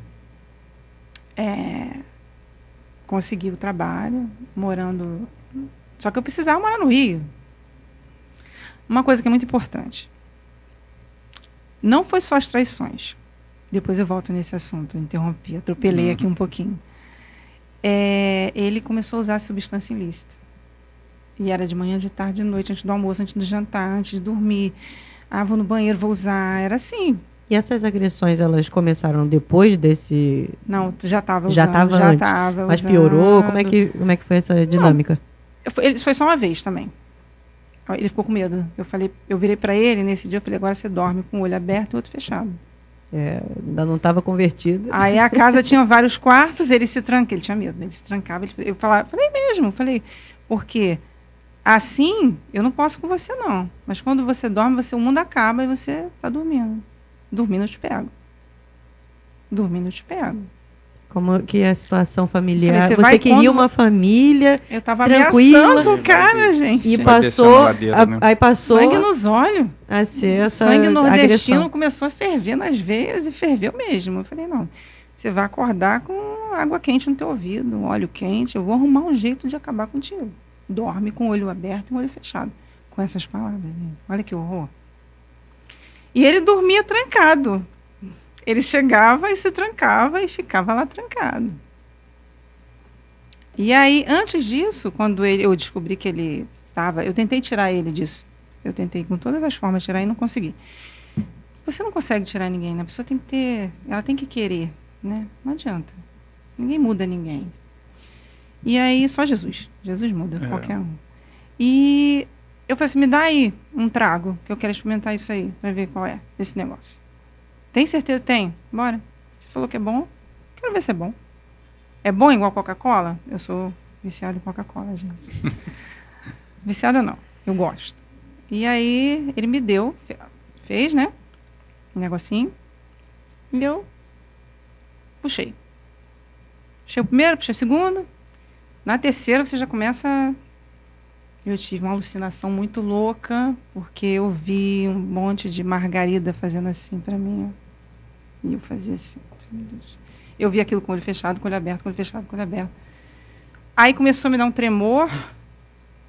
Consegui o trabalho, morando... Só que eu precisava morar no Rio. Uma coisa que é muito importante. Não foi só as traições. Depois eu volto nesse assunto, interrompi, atropelei aqui um pouquinho. Ele começou a usar substância ilícita. E era de manhã, de tarde, de noite, antes do almoço, antes do jantar, antes de dormir. Vou no banheiro, vou usar. Era assim. E essas agressões, elas começaram depois desse... Não, já estava usando. Já estava antes. Mas piorou? Como é que foi essa dinâmica? Foi só uma vez também. Ele ficou com medo. Eu virei para ele, nesse dia, eu falei, agora você dorme com o olho aberto e o outro fechado. Ainda não estava convertido. Aí a casa tinha vários quartos, ele tinha medo, ele se trancava. Eu falei mesmo, porque assim, eu não posso com você não. Mas quando você dorme, o mundo acaba e você está dormindo. Dormindo eu te pego. Como que é a situação familiar? Falei, você queria uma família eu estava tranquila, ameaçando o cara, gente. E passou, aí passou sangue nos olhos. A ser essa sangue nordestino agressão. Começou a ferver nas veias e ferveu mesmo. Eu falei, não, você vai acordar com água quente no teu ouvido, óleo quente, eu vou arrumar um jeito de acabar contigo. Dorme com o olho aberto e o olho fechado. Com essas palavras. Olha que horror. E ele dormia trancado. Ele chegava e se trancava e ficava lá trancado. E aí, antes disso, quando eu descobri que ele estava... Eu tentei tirar ele disso. Eu tentei com todas as formas tirar e não consegui. Você não consegue tirar ninguém, né? A pessoa tem que ter... Ela tem que querer. né? Não adianta. Ninguém muda ninguém. E aí, só Jesus. Jesus muda qualquer um. E eu falei assim, me dá aí um trago, que eu quero experimentar isso aí, pra ver qual é esse negócio. Tem certeza? Tem. Bora. Você falou que é bom, quero ver se é bom. É bom igual Coca-Cola? Eu sou viciada em Coca-Cola, gente. Viciada não, eu gosto. E aí, ele me deu, fez, né? Um negocinho. E eu puxei. Puxei o primeiro, puxei o segundo. Na terceira, você já começa... Eu tive uma alucinação muito louca, porque eu vi um monte de margarida fazendo assim pra mim. E eu fazia assim. Eu vi aquilo com o olho fechado, com o olho aberto, com o olho fechado, com o olho aberto. Aí começou a me dar um tremor.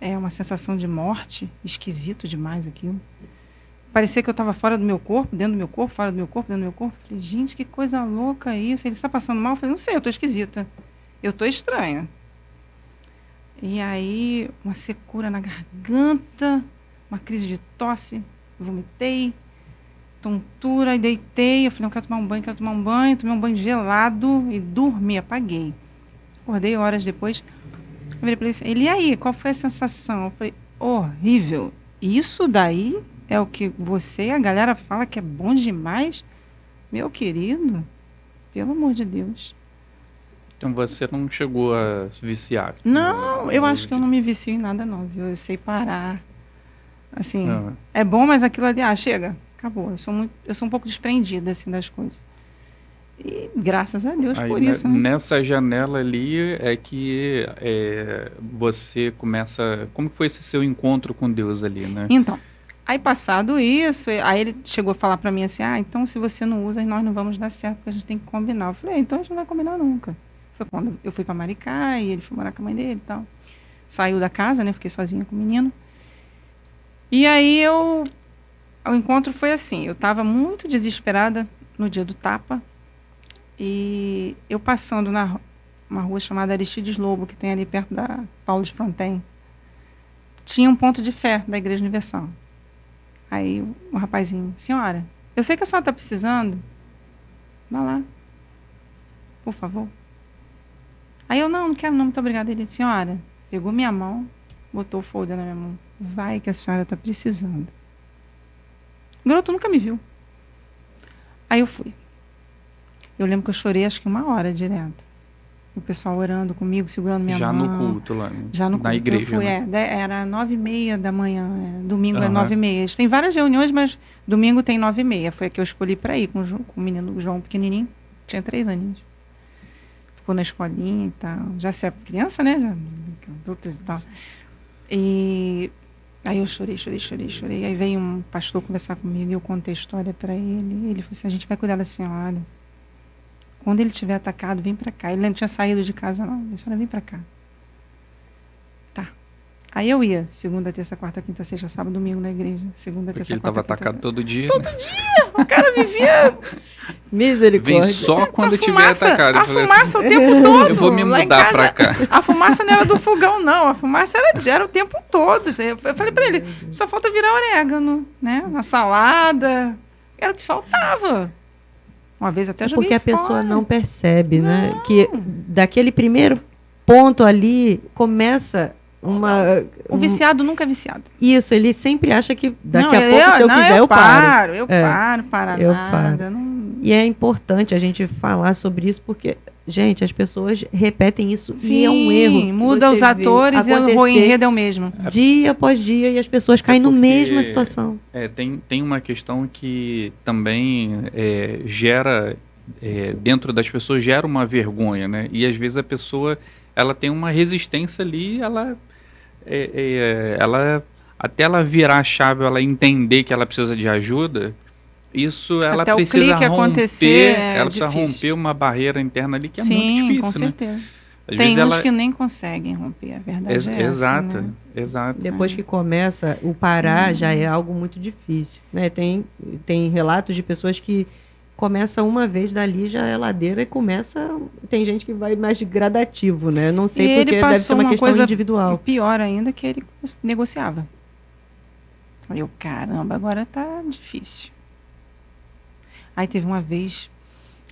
Uma sensação de morte. Esquisito demais aquilo. Parecia que eu estava fora do meu corpo, dentro do meu corpo, fora do meu corpo, dentro do meu corpo. Falei, gente, que coisa louca isso. Ele está passando mal? Eu falei, não sei, eu estou esquisita. Eu estou estranha. E aí, uma secura na garganta, uma crise de tosse, vomitei, tontura, e deitei. Eu falei, não, quero tomar um banho, quero tomar um banho. Tomei um banho gelado e dormi, apaguei. Acordei horas depois. Eu virei para ele, e aí, qual foi a sensação? Eu falei, horrível. Isso daí é o que você e a galera fala que é bom demais? Meu querido, pelo amor de Deus. Então você não chegou a se viciar? Não, eu acho que eu não me vicio em nada não, viu? Eu sei parar. Assim, é bom, mas aquilo ali, chega, acabou. Eu sou um pouco desprendida, assim, das coisas. E graças a Deus aí, por isso, né? Nessa janela ali é que você começa... Como foi esse seu encontro com Deus ali, né? Então, aí passado isso, aí ele chegou a falar pra mim assim, então se você não usa, nós não vamos dar certo, porque a gente tem que combinar. Eu falei, então a gente não vai combinar nunca. Foi quando eu fui para Maricá e ele foi morar com a mãe dele e tal. Saiu da casa, né? Fiquei sozinha com o menino. E aí o encontro foi assim. Eu estava muito desesperada no dia do tapa. E eu passando uma rua chamada Aristides Lobo, que tem ali perto da Paulo de Fronten. Tinha um ponto de fé da Igreja Universal. Aí um rapazinho, senhora, eu sei que a senhora está precisando. Vá lá. Por favor. Aí eu, não quero não, muito obrigada. Ele disse, senhora, pegou minha mão, botou o folder na minha mão. Vai que a senhora está precisando. O garoto nunca me viu. Aí eu fui. Eu lembro que eu chorei acho que 1 hora direto. O pessoal orando comigo, segurando minha mão. Já no culto lá. Já no culto. Na igreja. Eu fui, era 9h30 da manhã. Domingo é 9h30. Eles têm várias reuniões, mas domingo tem 9h30. Foi a que eu escolhi para ir com o menino João pequenininho. Tinha 3 aninhos. Ficou na escolinha e tal. Já se é criança, né? Já adultos e tal. E aí eu chorei. Aí veio um pastor conversar comigo e eu contei a história para ele. Ele falou assim, a gente vai cuidar da senhora. Quando ele tiver atacado, vem para cá. Ele não tinha saído de casa, não. A senhora vem para cá. Tá. Aí eu ia, segunda, terça, quarta, quinta, sexta, sábado, domingo na igreja. Segunda, terça, ele quarta, estava atacado todo dia. Todo dia! O cara vivia... Misericórdia. Vem só quando tiver atacado. A fumaça o tempo todo. Eu vou me mudar para cá. A fumaça não era do fogão, não. A fumaça era o tempo todo. Eu falei para ele, só falta virar orégano, né? Na salada. Era o que faltava. Uma vez eu até joguei porque a fora. pessoa não percebe, né? Que daquele primeiro ponto ali começa o viciado nunca é viciado. Isso, ele sempre acha que daqui a pouco, se eu quiser, eu paro. Eu paro, nada. Não... E é importante a gente falar sobre isso, porque, gente, as pessoas repetem isso. Sim, e é um erro. Muda os atores e o enredo é o mesmo. Dia após dia, e as pessoas caem na mesma situação. Tem uma questão que também gera, dentro das pessoas, gera uma vergonha, né? E às vezes a pessoa, ela tem uma resistência ali, ela até ela virar a chave, ela entender que ela precisa de ajuda, isso ela até precisa o clique romper, acontecer, ela precisa romper uma barreira interna ali que é muito difícil, com certeza. Às tem vezes uns que nem conseguem romper, a verdade é exato, essa, né? Exato. Depois que começa, o parar já é algo muito difícil, né? Tem relatos de pessoas que começa uma vez dali, já é ladeira e começa... Tem gente que vai mais de gradativo, né? Não sei porque deve ser uma questão individual. E pior ainda que ele negociava. Eu, caramba, agora tá difícil. Aí teve uma vez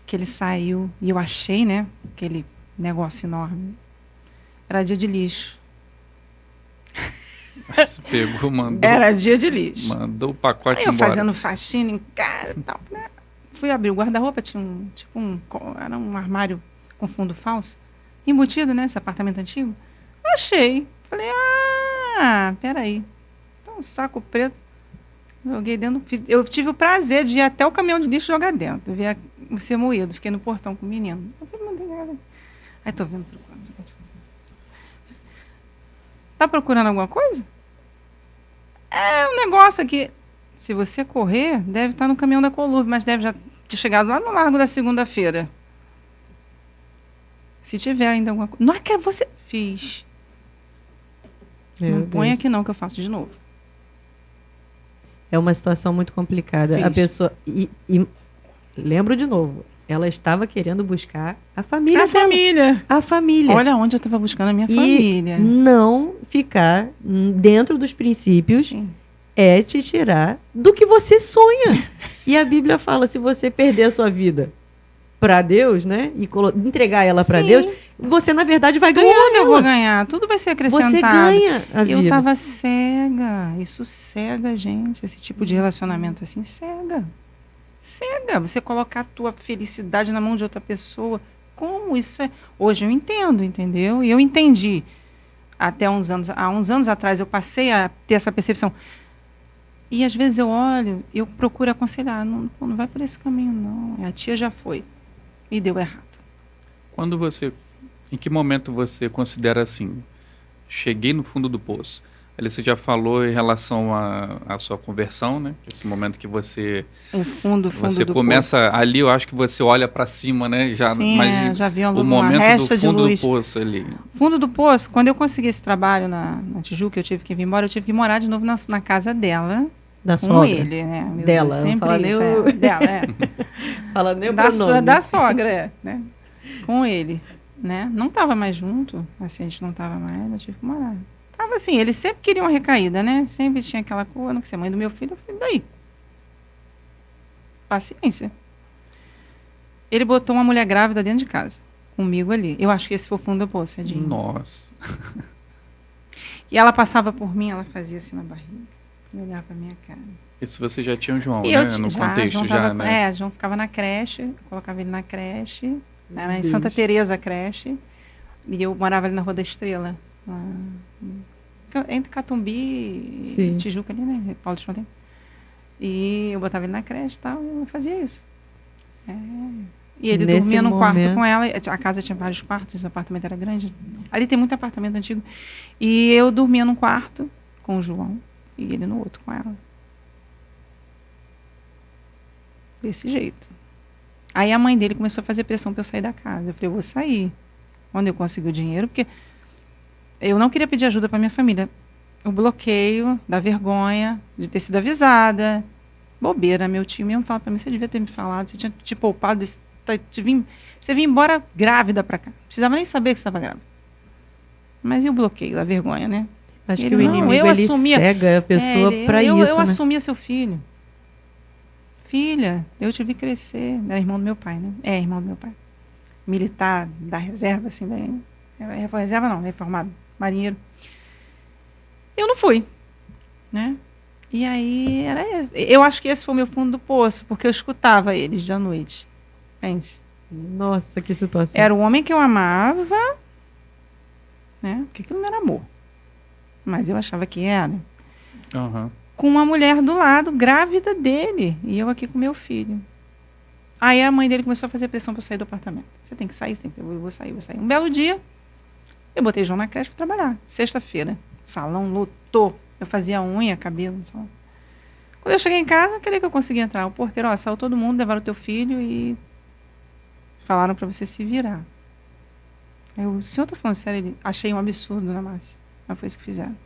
que ele saiu, e eu achei, né, aquele negócio enorme. Era dia de lixo. Você pegou, Era dia de lixo. mandou o pacote Aí eu embora. fazendo faxina em casa e tal, né? Fui abrir o guarda-roupa, tinha era um armário com fundo falso, embutido, né, esse apartamento antigo. Achei. Falei, peraí. Então, um saco preto. Joguei dentro. Eu tive o prazer de ir até o caminhão de lixo jogar dentro. Ver ser moído. Fiquei no portão com o menino. Eu falei, mandei nada. Aí tô vendo. Tá procurando alguma coisa? É um negócio aqui. Se você correr, deve estar no caminhão da Colurbe, mas deve já ter chegado lá no Largo da Segunda-feira. Se tiver ainda alguma coisa. Não é que você fiz. Não põe aqui não, que eu faço de novo. É uma situação muito complicada. A pessoa. E lembro de novo. Ela estava querendo buscar a família dela. Família. A família. Olha onde eu estava buscando a minha família. Não ficar dentro dos princípios. Sim. É te tirar do que você sonha. E a Bíblia fala, se você perder a sua vida para Deus, né? E entregar ela para Deus, você, na verdade, vai ganhar. Tudo eu vou ganhar, tudo vai ser acrescentado. Você ganha a vida. Eu estava cega. Isso cega, gente. Esse tipo de relacionamento assim, cega. Cega. Você colocar a tua felicidade na mão de outra pessoa. Como isso é? Hoje eu entendo, entendeu? E eu entendi. Há uns anos atrás, eu passei a ter essa percepção. E às vezes eu olho, eu procuro aconselhar. Não vai por esse caminho, não. A tia já foi. E deu errado. Em que momento você considera assim, cheguei no fundo do poço? Ali você já falou em relação à sua conversão, né? Esse momento que você... O fundo você do começa poço. Ali, eu acho que você olha para cima, né? Sim, já vi o momento resta do fundo de luz. do poço ali. Fundo do poço, quando eu consegui esse trabalho na Tijuca, eu tive que vir embora, eu tive que morar de novo na casa dela. Da com sogra. Ele, né? Meu dela, Deus, sempre fala isso, nem dela, Fala nem o da pronome. Da sogra, né? Com ele, né? Não tava mais junto, assim, a gente não tava mais, eu tive que morar. Tava assim, eles sempre queriam uma recaída, né? Sempre tinha aquela coisa, não quer ser mãe do meu filho, eu falei, daí? Paciência. Ele botou uma mulher grávida dentro de casa, comigo ali. Eu acho que esse foi o fundo do poço, Edinho. Nossa. E ela passava por mim, ela fazia assim na barriga. Olhar pra minha cara. Isso você já tinha o João, e né? No contexto João já, tava, né? João ficava na creche, colocava ele na creche, era em Santa Teresa a creche, e eu morava ali na Rua da Estrela, entre Catumbi e Tijuca ali, né? Paulo de Fronteira. E eu botava ele na creche e tal, e eu fazia isso. E ele dormia num quarto com ela, a casa tinha vários quartos, o apartamento era grande, ali tem muito apartamento antigo, e eu dormia num quarto com o João, e ele no outro com ela. Desse jeito. Aí a mãe dele começou a fazer pressão para eu sair da casa. Eu falei, eu vou sair. Quando eu conseguir o dinheiro, porque eu não queria pedir ajuda para minha família. O bloqueio, da vergonha, de ter sido avisada. Bobeira, meu tio mesmo fala para mim, você devia ter me falado, você tinha te poupado, você vinha embora grávida para cá. Não precisava nem saber que você estava grávida. Mas e o bloqueio, a vergonha, né? Acho que o inimigo, ele cega a pessoa para isso, eu assumia seu filho. Filha, eu te vi crescer. Era irmão do meu pai, né? É, irmão do meu pai. Militar da reserva, assim, bem... Reserva não, reformado, marinheiro. Eu não fui, né? E aí, eu acho que esse foi o meu fundo do poço, porque eu escutava eles de à noite. Pense. Nossa, que situação. Era o homem que eu amava, né? Porque aquilo não era amor. Mas eu achava que era. Uhum. Com uma mulher do lado, grávida dele. E eu aqui com meu filho. Aí a mãe dele começou a fazer pressão para eu sair do apartamento. Você tem que sair, eu vou sair. Um belo dia, eu botei João na creche para trabalhar. Sexta-feira. O salão lotou. Eu fazia unha, cabelo no salão. Quando eu cheguei em casa, cadê que eu consegui entrar? O porteiro, saiu todo mundo, levaram o teu filho e falaram para você se virar. Aí o senhor tá falando sério? Achei um absurdo, dona Márcia. Mas foi isso que fizeram.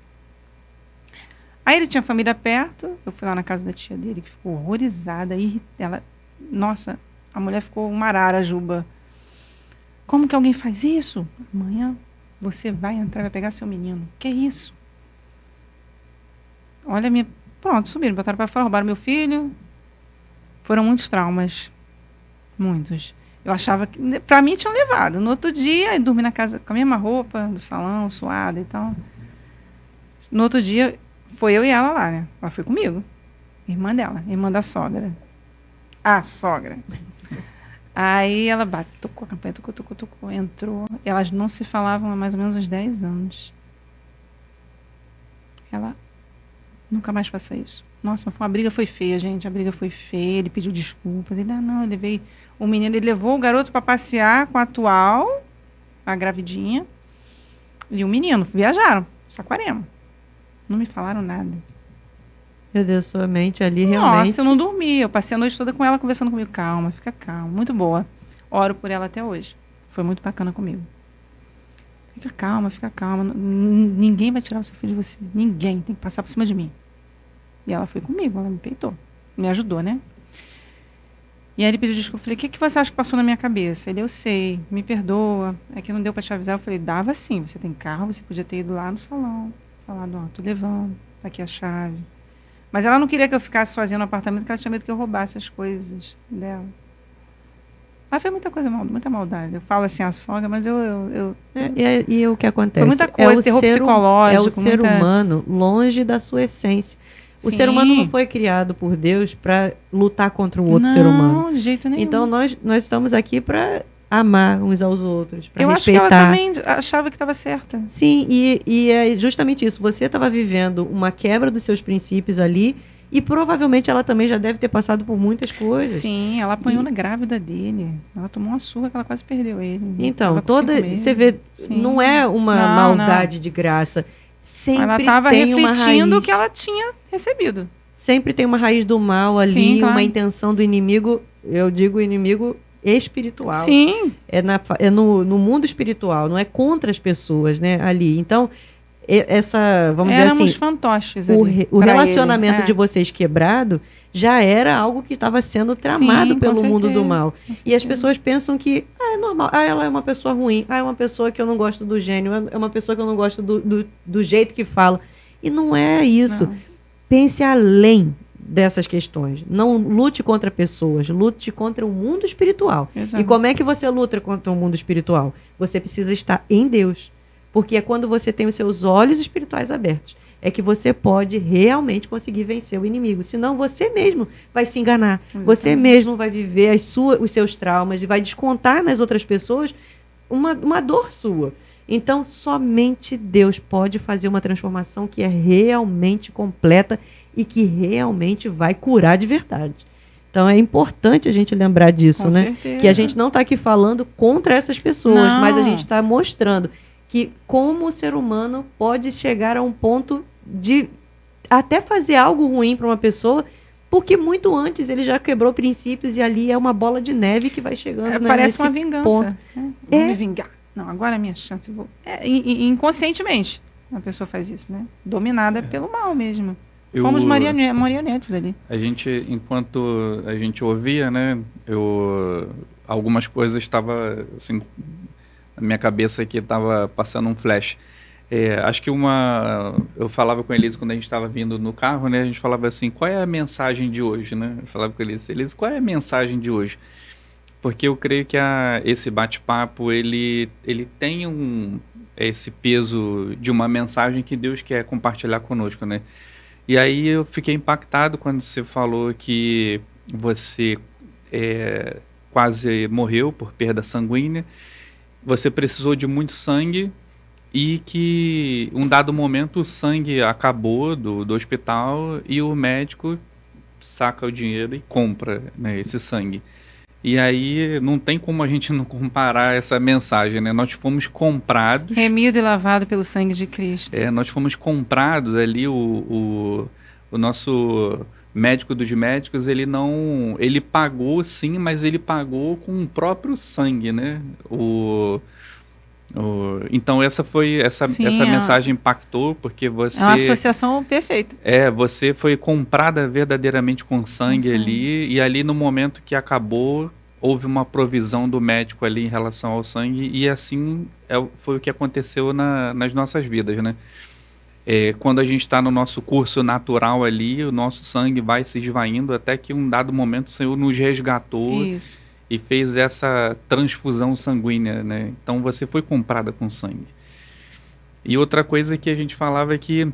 Aí ele tinha família perto, eu fui lá na casa da tia dele, que ficou horrorizada, ela, nossa, a mulher ficou uma arara, Juba. Como que alguém faz isso? Amanhã você vai entrar, vai pegar seu menino. Que é isso? Olha, pronto, subiram, botaram para fora, roubaram meu filho. Foram muitos traumas. Muitos. Eu achava que, pra mim, tinham levado. No outro dia, eu dormi na casa com a mesma roupa, do salão, suada e tal. No outro dia, foi eu e ela lá, né? Ela foi comigo. Irmã dela, irmã da sogra. A sogra. Aí ela tocou a campanha, tocou, entrou. Elas não se falavam há mais ou menos uns 10 anos. Ela, nunca mais faça isso. Nossa, a briga foi feia, gente. A briga foi feia. Ele pediu desculpas. Ele, não, eu levei o menino. Ele levou o garoto para passear com a atual, a gravidinha. E o menino. Viajaram. Saquarema. Não me falaram nada. Meu Deus, sua mente ali realmente... Nossa, eu não dormi. Eu passei a noite toda com ela conversando comigo. Calma, fica calma. Muito boa. Oro por ela até hoje. Foi muito bacana comigo. Fica calma, fica calma. Ninguém vai tirar o seu filho de você. Ninguém. Tem que passar por cima de mim. E ela foi comigo, ela me peitou. Me ajudou, né? E aí ele pediu desculpa. Eu falei, o que você acha que passou na minha cabeça? Ele, eu sei, me perdoa. É que não deu pra te avisar. Eu falei, dava sim. Você tem carro, você podia ter ido lá no salão. Falado, ó, tô levando. Tá aqui a chave. Mas ela não queria que eu ficasse sozinha no apartamento, porque ela tinha medo que eu roubasse as coisas dela. Mas foi muita coisa, muita maldade. Eu falo assim, a sogra, mas E o que acontece? Foi muita coisa, terror psicológico. É o ser humano longe da sua essência. O ser humano não foi criado por Deus para lutar contra um outro ser humano. Não, de jeito nenhum. Então, nós estamos aqui para amar uns aos outros, para respeitar. Eu acho que ela também achava que estava certa. Sim, e é justamente isso. Você estava vivendo uma quebra dos seus princípios ali e provavelmente ela também já deve ter passado por muitas coisas. Sim, ela apanhou na grávida dele. Ela tomou uma surra que ela quase perdeu ele. Então, você vê, não é uma maldade de graça. Sempre ela estava refletindo uma raiz. O que ela tinha recebido. Sempre tem uma raiz do mal ali, sim, claro. Uma intenção do inimigo, eu digo inimigo espiritual. Sim. É no mundo espiritual, não é contra as pessoas, né, ali. Então, vamos dizer assim... Éramos fantoches ali. O relacionamento de vocês quebrado já era algo que estava sendo tramado pelo mundo do mal. E as pessoas pensam que é normal, ela é uma pessoa ruim, é uma pessoa que eu não gosto do gênio, é uma pessoa que eu não gosto do jeito que fala. E não é isso. Não. Pense além dessas questões. Não lute contra pessoas, lute contra o mundo espiritual. Exato. E como é que você luta contra o mundo espiritual? Você precisa estar em Deus. Porque é quando você tem os seus olhos espirituais abertos, é que você pode realmente conseguir vencer o inimigo. Senão você mesmo vai se enganar. Exatamente. Você mesmo vai viver os seus traumas e vai descontar nas outras pessoas uma dor sua. Então, somente Deus pode fazer uma transformação que é realmente completa e que realmente vai curar de verdade. Então, é importante a gente lembrar disso, Com né? certeza. Que a gente não está aqui falando contra essas pessoas, não. Mas a gente está mostrando que como o ser humano pode chegar a um ponto de até fazer algo ruim para uma pessoa, porque muito antes ele já quebrou princípios e ali é uma bola de neve que vai chegando. Parece uma vingança. Ponto. Vou me vingar. Não, agora é a minha chance. Inconscientemente a pessoa faz isso, né? Dominada pelo mal mesmo. Fomos marionetes ali. A gente, enquanto a gente ouvia, né? Algumas coisas estavam assim, na minha cabeça aqui estava passando um flash. Acho que eu falava com a Elise quando a gente estava vindo no carro, né? A gente falava assim, qual é a mensagem de hoje, né? Eu falava com a Elise, qual é a mensagem de hoje? Porque eu creio que esse bate-papo, ele tem esse peso de uma mensagem que Deus quer compartilhar conosco, né? E aí eu fiquei impactado quando você falou que você quase morreu por perda sanguínea, você precisou de muito sangue e que um dado momento o sangue acabou do hospital e o médico saca o dinheiro e compra, né, esse sangue. E aí não tem como a gente não comparar essa mensagem, né? Nós fomos comprados... Remido e lavado pelo sangue de Cristo. Nós fomos comprados ali, o nosso médico dos médicos, ele pagou sim, mas ele pagou com o próprio sangue, né? Então essa mensagem impactou, porque você... É uma associação perfeita. Você foi comprada verdadeiramente com sangue ali, e ali no momento que acabou, houve uma provisão do médico ali em relação ao sangue, e assim foi o que aconteceu nas nossas vidas, né? Quando a gente está no nosso curso natural ali, o nosso sangue vai se esvaindo, até que um dado momento o Senhor nos resgatou. Isso. e fez essa transfusão sanguínea, né? Então você foi comprada com sangue. E outra coisa que a gente falava é que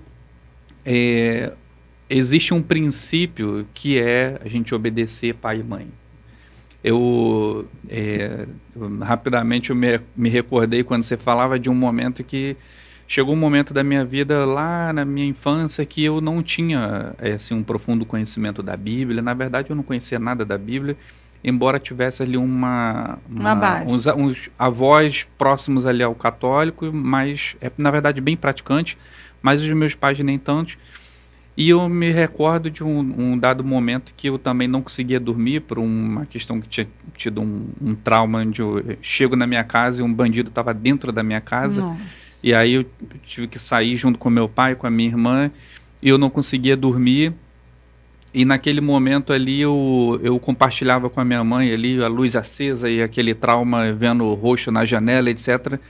existe um princípio que é a gente obedecer pai e mãe. Rapidamente eu me recordei quando você falava de um momento que chegou um momento da minha vida lá na minha infância que eu não tinha assim, um profundo conhecimento da Bíblia. Na verdade, eu não conhecia nada da Bíblia, embora tivesse ali uma base. uns avós próximos ali ao católico, mas na verdade bem praticante, mas os meus pais nem tanto. E eu me recordo de um dado momento que eu também não conseguia dormir por uma questão que tinha tido um trauma, onde eu chego na minha casa e um bandido estava dentro da minha casa. Nossa. E aí eu tive que sair junto com meu pai, com a minha irmã, e eu não conseguia dormir. E naquele momento ali eu compartilhava com a minha mãe ali, a luz acesa e aquele trauma vendo o rosto na janela, etc.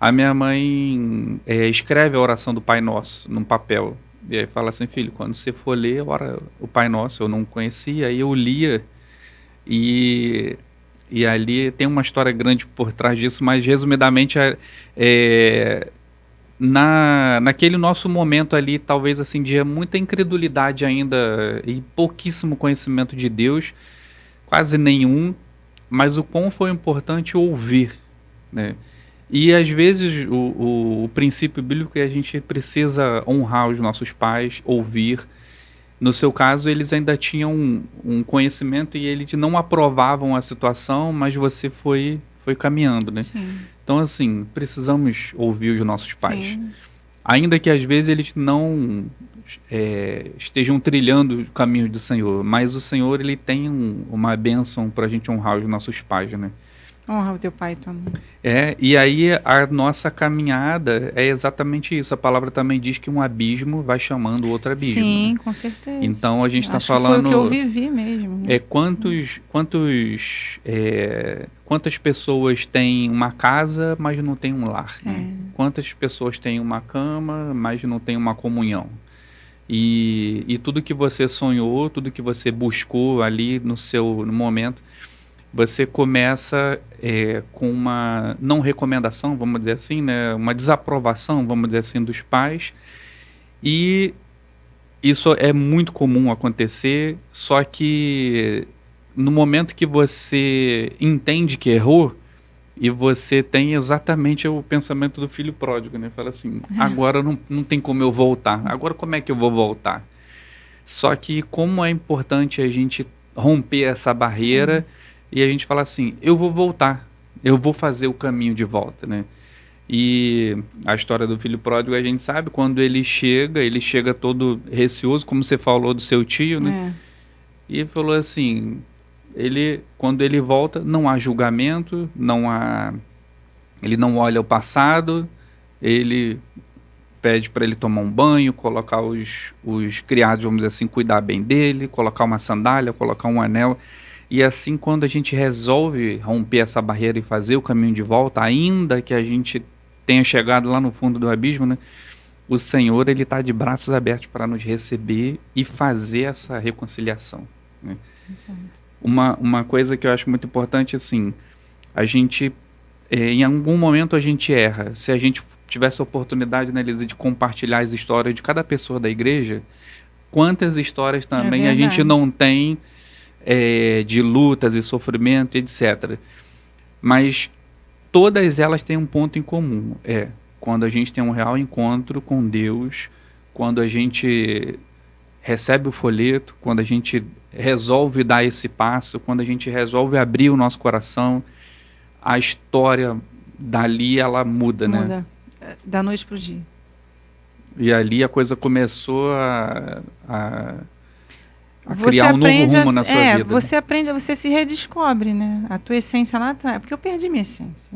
A minha mãe escreve a oração do Pai Nosso num papel. E aí fala assim, filho, quando você for ler o Pai Nosso, eu não conhecia, aí eu lia e ali tem uma história grande por trás disso, mas resumidamente naquele nosso momento ali, talvez assim, de muita incredulidade ainda e pouquíssimo conhecimento de Deus, quase nenhum, mas o quão foi importante ouvir, né? E às vezes o princípio bíblico é a gente precisa honrar os nossos pais, ouvir. No seu caso, eles ainda tinham um conhecimento e eles não aprovavam a situação, mas você foi caminhando, né? Sim. Então, assim, precisamos ouvir os nossos pais. Sim. Ainda que às vezes eles não estejam trilhando o caminho do Senhor, mas o Senhor, ele tem uma bênção para a gente honrar os nossos pais, né? Honra o teu pai e tua mãe. E aí a nossa caminhada é exatamente isso. A palavra também diz que um abismo vai chamando outro abismo. Sim, né? Com certeza. Então a gente está Acho falando. Que foi o que eu vivi mesmo. Né? Quantas pessoas têm uma casa, mas não têm um lar? Né? Quantas pessoas têm uma cama, mas não têm uma comunhão? E tudo que você sonhou, tudo que você buscou ali no momento, você começa com uma não recomendação, vamos dizer assim, né? Uma desaprovação, vamos dizer assim, dos pais. E isso é muito comum acontecer, só que no momento que você entende que errou, e você tem exatamente o pensamento do filho pródigo, né? Fala assim, agora não tem como eu voltar. Agora como é que eu vou voltar? Só que como é importante a gente romper essa barreira e a gente fala assim, eu vou voltar, eu vou fazer o caminho de volta, né? E a história do filho pródigo, a gente sabe, quando ele chega todo receoso, como você falou do seu tio, né? E falou assim, quando ele volta, não há julgamento, ele não olha o passado, ele pede para ele tomar um banho, colocar os criados, vamos dizer assim, cuidar bem dele, colocar uma sandália, colocar um anel. E assim, quando a gente resolve romper essa barreira e fazer o caminho de volta, ainda que a gente tenha chegado lá no fundo do abismo, né, o Senhor, ele está de braços abertos para nos receber e fazer essa reconciliação. Né? Exato. Uma coisa que eu acho muito importante, assim, a gente, em algum momento a gente erra. Se a gente tivesse a oportunidade, né, Elisa, de compartilhar as histórias de cada pessoa da igreja, quantas histórias também a gente não tem de lutas e sofrimento, etc. Mas todas elas têm um ponto em comum. Quando a gente tem um real encontro com Deus, quando a gente recebe o folheto, quando a gente resolve dar esse passo, quando a gente resolve abrir o nosso coração, a história dali ela muda, né? Da noite pro dia. E ali a coisa começou a criar um novo rumo na sua vida. Você aprende, você se redescobre, né? A tua essência lá atrás. Porque eu perdi minha essência.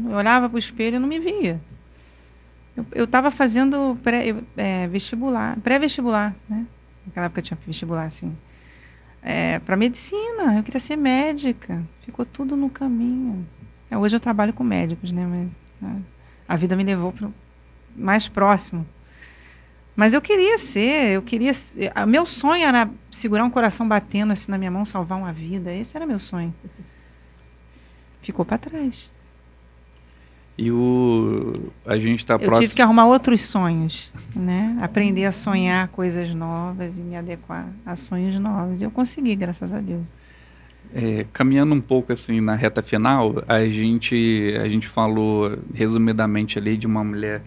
Eu olhava para o espelho e não me via. Eu estava fazendo pré-vestibular, né? Naquela época tinha vestibular, assim. Para medicina, eu queria ser médica. Ficou tudo no caminho. Hoje eu trabalho com médicos, né? Mas a vida me levou para o mais próximo. Mas eu queria ser. Meu sonho era segurar um coração batendo assim na minha mão, salvar uma vida. Esse era meu sonho. ficou para trás. E a gente está Eu próximo. tive que arrumar outros sonhos, né? Aprender a sonhar coisas novas e me adequar a sonhos novos. Eu consegui, graças a Deus. Caminhando um pouco assim na reta final, a gente falou resumidamente ali de uma mulher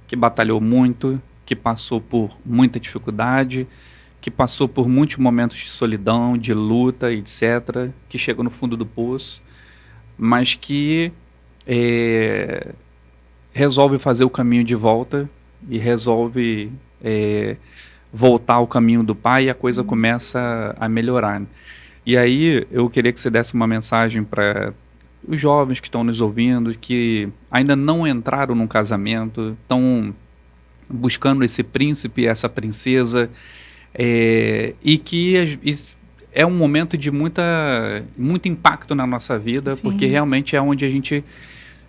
que batalhou muito, que passou por muita dificuldade, que passou por muitos momentos de solidão, de luta, etc., que chegou no fundo do poço, mas que resolve fazer o caminho de volta e resolve voltar ao caminho do Pai, e a coisa começa a melhorar. E aí eu queria que você desse uma mensagem para os jovens que estão nos ouvindo, que ainda não entraram num casamento, estão buscando esse príncipe, essa princesa, e que é um momento de muito impacto na nossa vida, Sim. porque realmente é onde a gente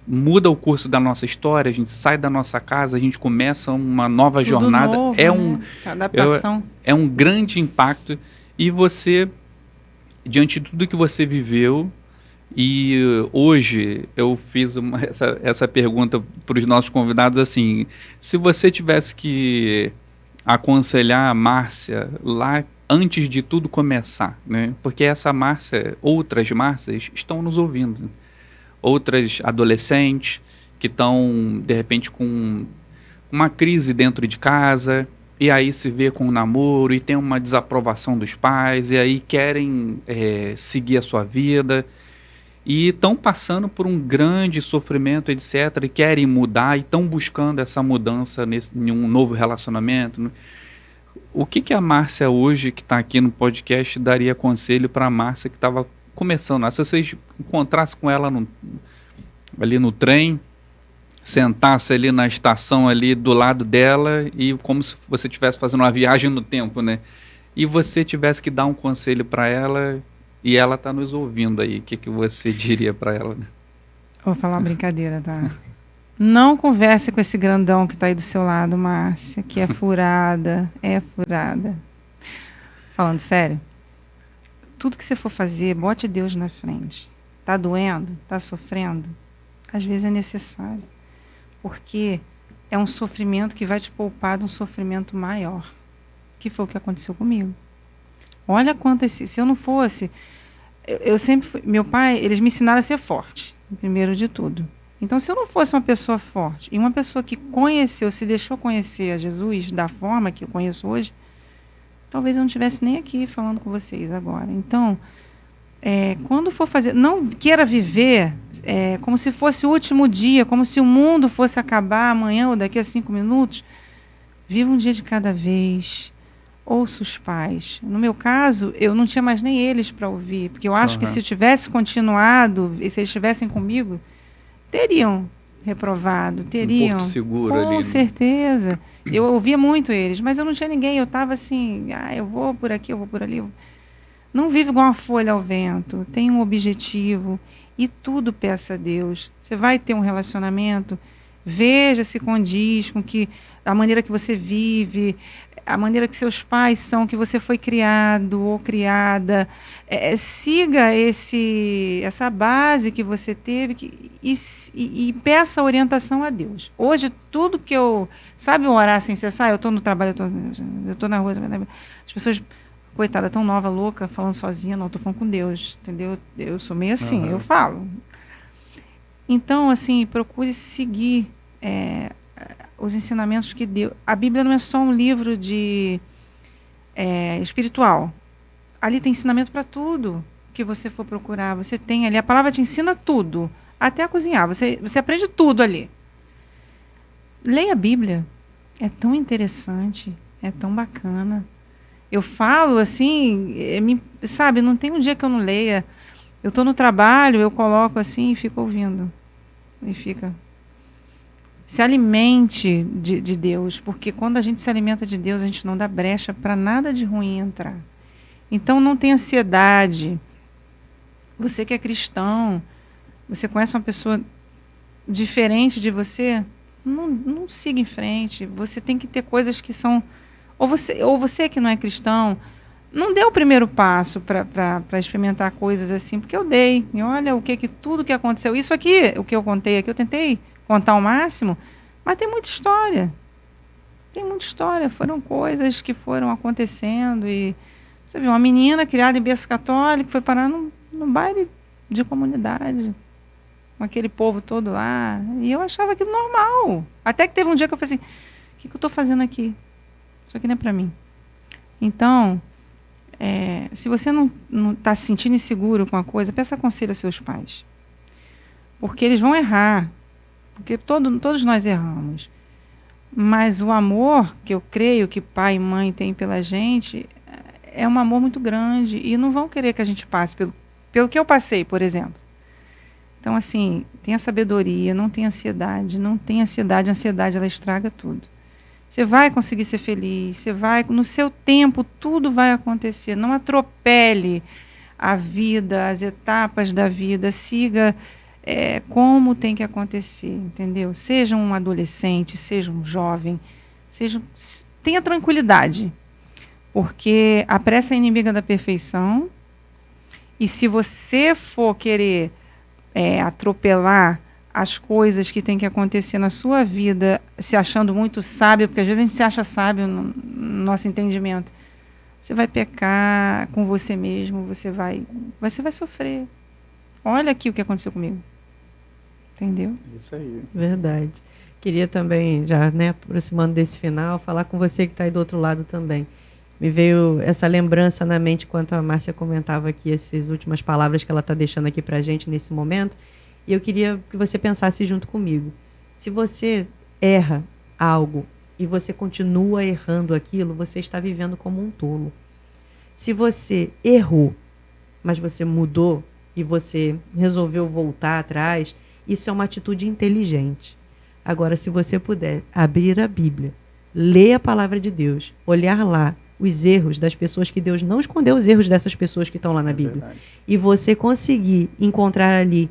muda o curso da nossa história, a gente sai da nossa casa, a gente começa uma nova Tudo jornada. novo, né? Essa adaptação. É um grande impacto, e você, diante de tudo que você viveu, e hoje eu fiz essa pergunta para os nossos convidados, assim, se você tivesse que aconselhar a Márcia lá antes de tudo começar, né? Porque essa Márcia, outras Márcias estão nos ouvindo, outras adolescentes que estão de repente com uma crise dentro de casa, e aí se vê com um namoro e tem uma desaprovação dos pais, e aí querem seguir a sua vida e estão passando por um grande sofrimento, etc., e querem mudar e estão buscando essa mudança em um novo relacionamento. O que a Márcia hoje, que está aqui no podcast, daria conselho para a Márcia que estava começando? Se vocês encontrassem com ela ali no trem, sentasse ali na estação ali do lado dela, e como se você estivesse fazendo uma viagem no tempo, né? E você tivesse que dar um conselho para ela, e ela está nos ouvindo aí, o que você diria para ela? Vou falar uma brincadeira, tá? Não converse com esse grandão que está aí do seu lado, Márcia, que é furada, Falando sério, tudo que você for fazer, bote Deus na frente. Tá doendo? Tá sofrendo? Às vezes é necessário, porque é um sofrimento que vai te poupar de um sofrimento maior, que foi o que aconteceu comigo. Olha quantas... Se eu não fosse... Eu sempre fui... Meu pai, eles me ensinaram a ser forte, primeiro de tudo. Então, se eu não fosse uma pessoa forte, e uma pessoa que conheceu, se deixou conhecer a Jesus da forma que eu conheço hoje, talvez eu não estivesse nem aqui falando com vocês agora. Então, quando for fazer... Não queira viver como se fosse o último dia, como se o mundo fosse acabar amanhã ou daqui a 5 minutos. Viva um dia de cada vez. Ouça os pais. No meu caso, eu não tinha mais nem eles para ouvir, porque eu acho que se eu tivesse continuado, e se eles estivessem comigo, teriam reprovado, teriam. Um porto seguro com ali, certeza. Eu ouvia muito eles, mas eu não tinha ninguém, eu estava assim, eu vou por aqui, eu vou por ali. Não vive igual uma folha ao vento, tem um objetivo, e tudo peça a Deus. Você vai ter um relacionamento, veja se condiz com a maneira que você vive, a maneira que seus pais são, que você foi criado ou criada. Siga essa base que você teve e peça orientação a Deus. Hoje, tudo que eu... Sabe orar sem cessar? Eu estou no trabalho, eu estou na rua, as pessoas, coitada, tão nova, louca, falando sozinha, não, estou falando com Deus, entendeu? Eu sou meio assim, eu falo. Então, assim, procure seguir os ensinamentos que Deus... A Bíblia não é só um livro espiritual. Ali tem ensinamento para tudo que você for procurar. Você tem ali, a palavra te ensina tudo, até a cozinhar. Você aprende tudo ali. Leia a Bíblia. É tão interessante, é tão bacana. Eu falo assim, sabe, não tem um dia que eu não leia. Eu estou no trabalho, eu coloco assim e fico ouvindo. E fica... Se alimente de Deus, porque quando a gente se alimenta de Deus, a gente não dá brecha para nada de ruim entrar. Então, não tenha ansiedade. Você que é cristão, você conhece uma pessoa diferente de você, não siga em frente. Você tem que ter coisas que são... Ou você que não é cristão, não deu o primeiro passo para experimentar coisas assim, porque eu dei. E olha tudo que aconteceu. Isso aqui, o que eu contei aqui, eu tentei contar ao máximo, mas tem muita história. Tem muita história. Foram coisas que foram acontecendo. E você viu, uma menina criada em berço católico foi parar num baile de comunidade, com aquele povo todo lá. E eu achava aquilo normal. Até que teve um dia que eu falei assim, o que eu estou fazendo aqui? Isso aqui não é para mim. Então, se você não está se sentindo inseguro com a coisa, peça conselho aos seus pais. Porque eles vão errar. Porque todos nós erramos. Mas o amor que eu creio que pai e mãe têm pela gente é um amor muito grande. E não vão querer que a gente passe pelo que eu passei, por exemplo. Então, assim, tenha sabedoria, não tenha ansiedade. Não tenha ansiedade. A ansiedade, ela estraga tudo. Você vai conseguir ser feliz, você vai, no seu tempo, tudo vai acontecer. Não atropele a vida, as etapas da vida, siga como tem que acontecer, entendeu? Seja um adolescente, seja um jovem, tenha tranquilidade, porque a pressa é inimiga da perfeição, e se você for querer atropelar as coisas que tem que acontecer na sua vida, se achando muito sábio, porque às vezes a gente se acha sábio no nosso entendimento, você vai pecar com você mesmo, você vai sofrer. Olha aqui o que aconteceu comigo. Entendeu? Isso aí. Verdade. Queria também, já aproximando desse final, falar com você que está aí do outro lado também. Me veio essa lembrança na mente enquanto a Márcia comentava aqui essas últimas palavras que ela está deixando aqui para a gente nesse momento. E eu queria que você pensasse junto comigo. Se você erra algo e você continua errando aquilo, você está vivendo como um tolo. Se você errou, mas você mudou e você resolveu voltar atrás, isso é uma atitude inteligente. Agora, se você puder abrir a Bíblia, ler a palavra de Deus, olhar lá os erros das pessoas, que Deus não escondeu os erros dessas pessoas que estão lá na Bíblia, Verdade. e você conseguir encontrar ali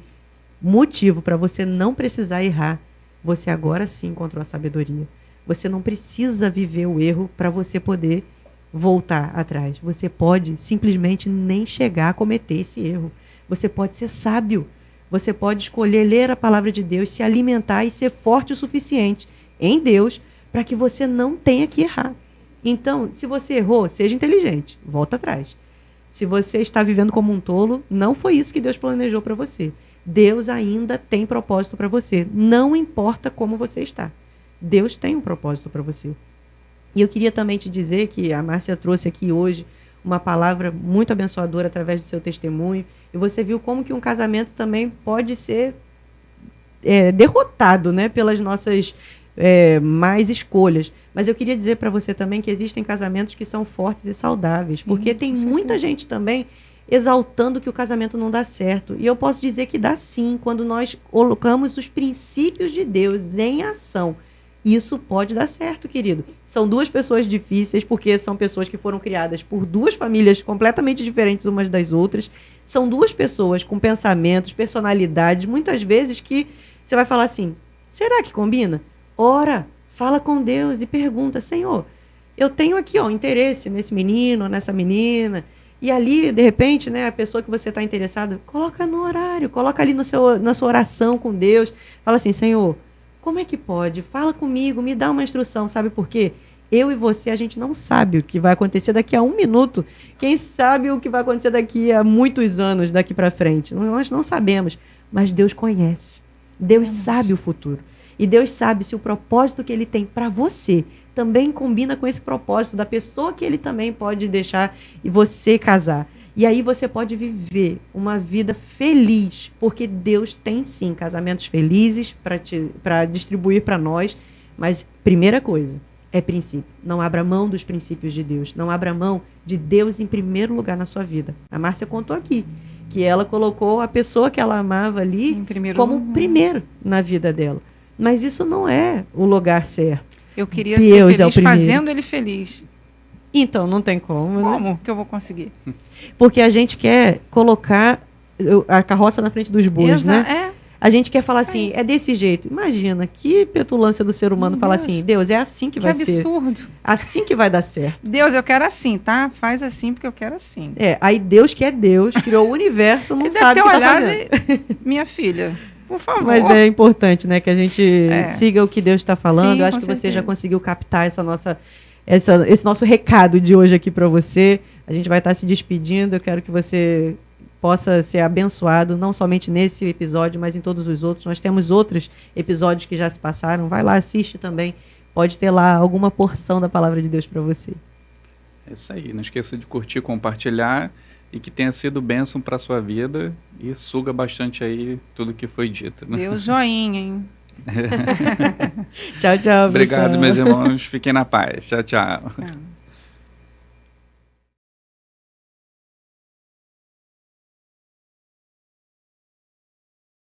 motivo para você não precisar errar, você agora sim encontrou a sabedoria. Você não precisa viver o erro para você poder voltar atrás. Você pode simplesmente nem chegar a cometer esse erro. Você pode ser sábio. Você pode escolher ler a palavra de Deus, se alimentar e ser forte o suficiente em Deus para que você não tenha que errar. Então, se você errou, seja inteligente. Volta atrás. Se você está vivendo como um tolo, não foi isso que Deus planejou para você. Deus ainda tem propósito para você. Não importa como você está. Deus tem um propósito para você. E eu queria também te dizer que a Márcia trouxe aqui hoje uma palavra muito abençoadora através do seu testemunho. E você viu como que um casamento também pode ser derrotado, né, pelas nossas más escolhas. Mas eu queria dizer para você também que existem casamentos que são fortes e saudáveis. Sim, porque tem muita gente também exaltando que o casamento não dá certo. E eu posso dizer que dá sim, quando nós colocamos os princípios de Deus em ação. Isso pode dar certo, querido. São duas pessoas difíceis, porque são pessoas que foram criadas por duas famílias completamente diferentes umas das outras. São duas pessoas com pensamentos, personalidades, muitas vezes que você vai falar assim, será que combina? Ora, fala com Deus e pergunta, Senhor, eu tenho aqui interesse nesse menino, nessa menina. E ali, de repente, né, a pessoa que você está interessado, coloca no horário, coloca ali na sua oração com Deus. Fala assim, Senhor, como é que pode? Fala comigo, me dá uma instrução. Sabe por quê? Eu e você, a gente não sabe o que vai acontecer daqui a 1 minuto. Quem sabe o que vai acontecer daqui a muitos anos, daqui para frente? Nós não sabemos, mas Deus conhece. Deus sabe o futuro. E Deus sabe se o propósito que Ele tem para você também combina com esse propósito da pessoa que Ele também pode deixar e você casar. E aí você pode viver uma vida feliz, porque Deus tem sim casamentos felizes para distribuir para nós. Mas primeira coisa é princípio. Não abra mão dos princípios de Deus. Não abra mão de Deus em primeiro lugar na sua vida. A Márcia contou aqui que ela colocou a pessoa que ela amava ali como primeiro na vida dela. Mas isso não é o lugar certo. Eu queria ser feliz fazendo ele feliz. Então, não tem como, né? Como que eu vou conseguir? Porque a gente quer colocar a carroça na frente dos bois, né? A gente quer falar Isso assim, é desse jeito. Imagina, que petulância do ser humano Meu falar Deus. assim, Deus, é assim que Que vai ser. absurdo. Assim que vai dar certo. Deus, eu quero assim, tá? Faz assim porque eu quero assim. Aí Deus, que é Deus, criou o universo, não Ele sabe deve o ter que tá olhado fazendo. minha filha, por favor. Mas é importante, né, que a gente siga o que Deus está falando. Sim, Eu acho com que você já certeza. conseguiu captar esse nosso recado de hoje aqui para você. A gente vai estar se despedindo. Eu quero que você possa ser abençoado, não somente nesse episódio, mas em todos os outros. Nós temos outros episódios que já se passaram. Vai lá, assiste também. Pode ter lá alguma porção da palavra de Deus para você. É isso aí. Não esqueça de curtir, compartilhar e que tenha sido bênção para sua vida e suga bastante aí tudo que foi dito. Né? Deu joinha, hein? Tchau, tchau. Obrigado, pessoal. meus irmãos. Fiquem na paz. Tchau, tchau. Ah.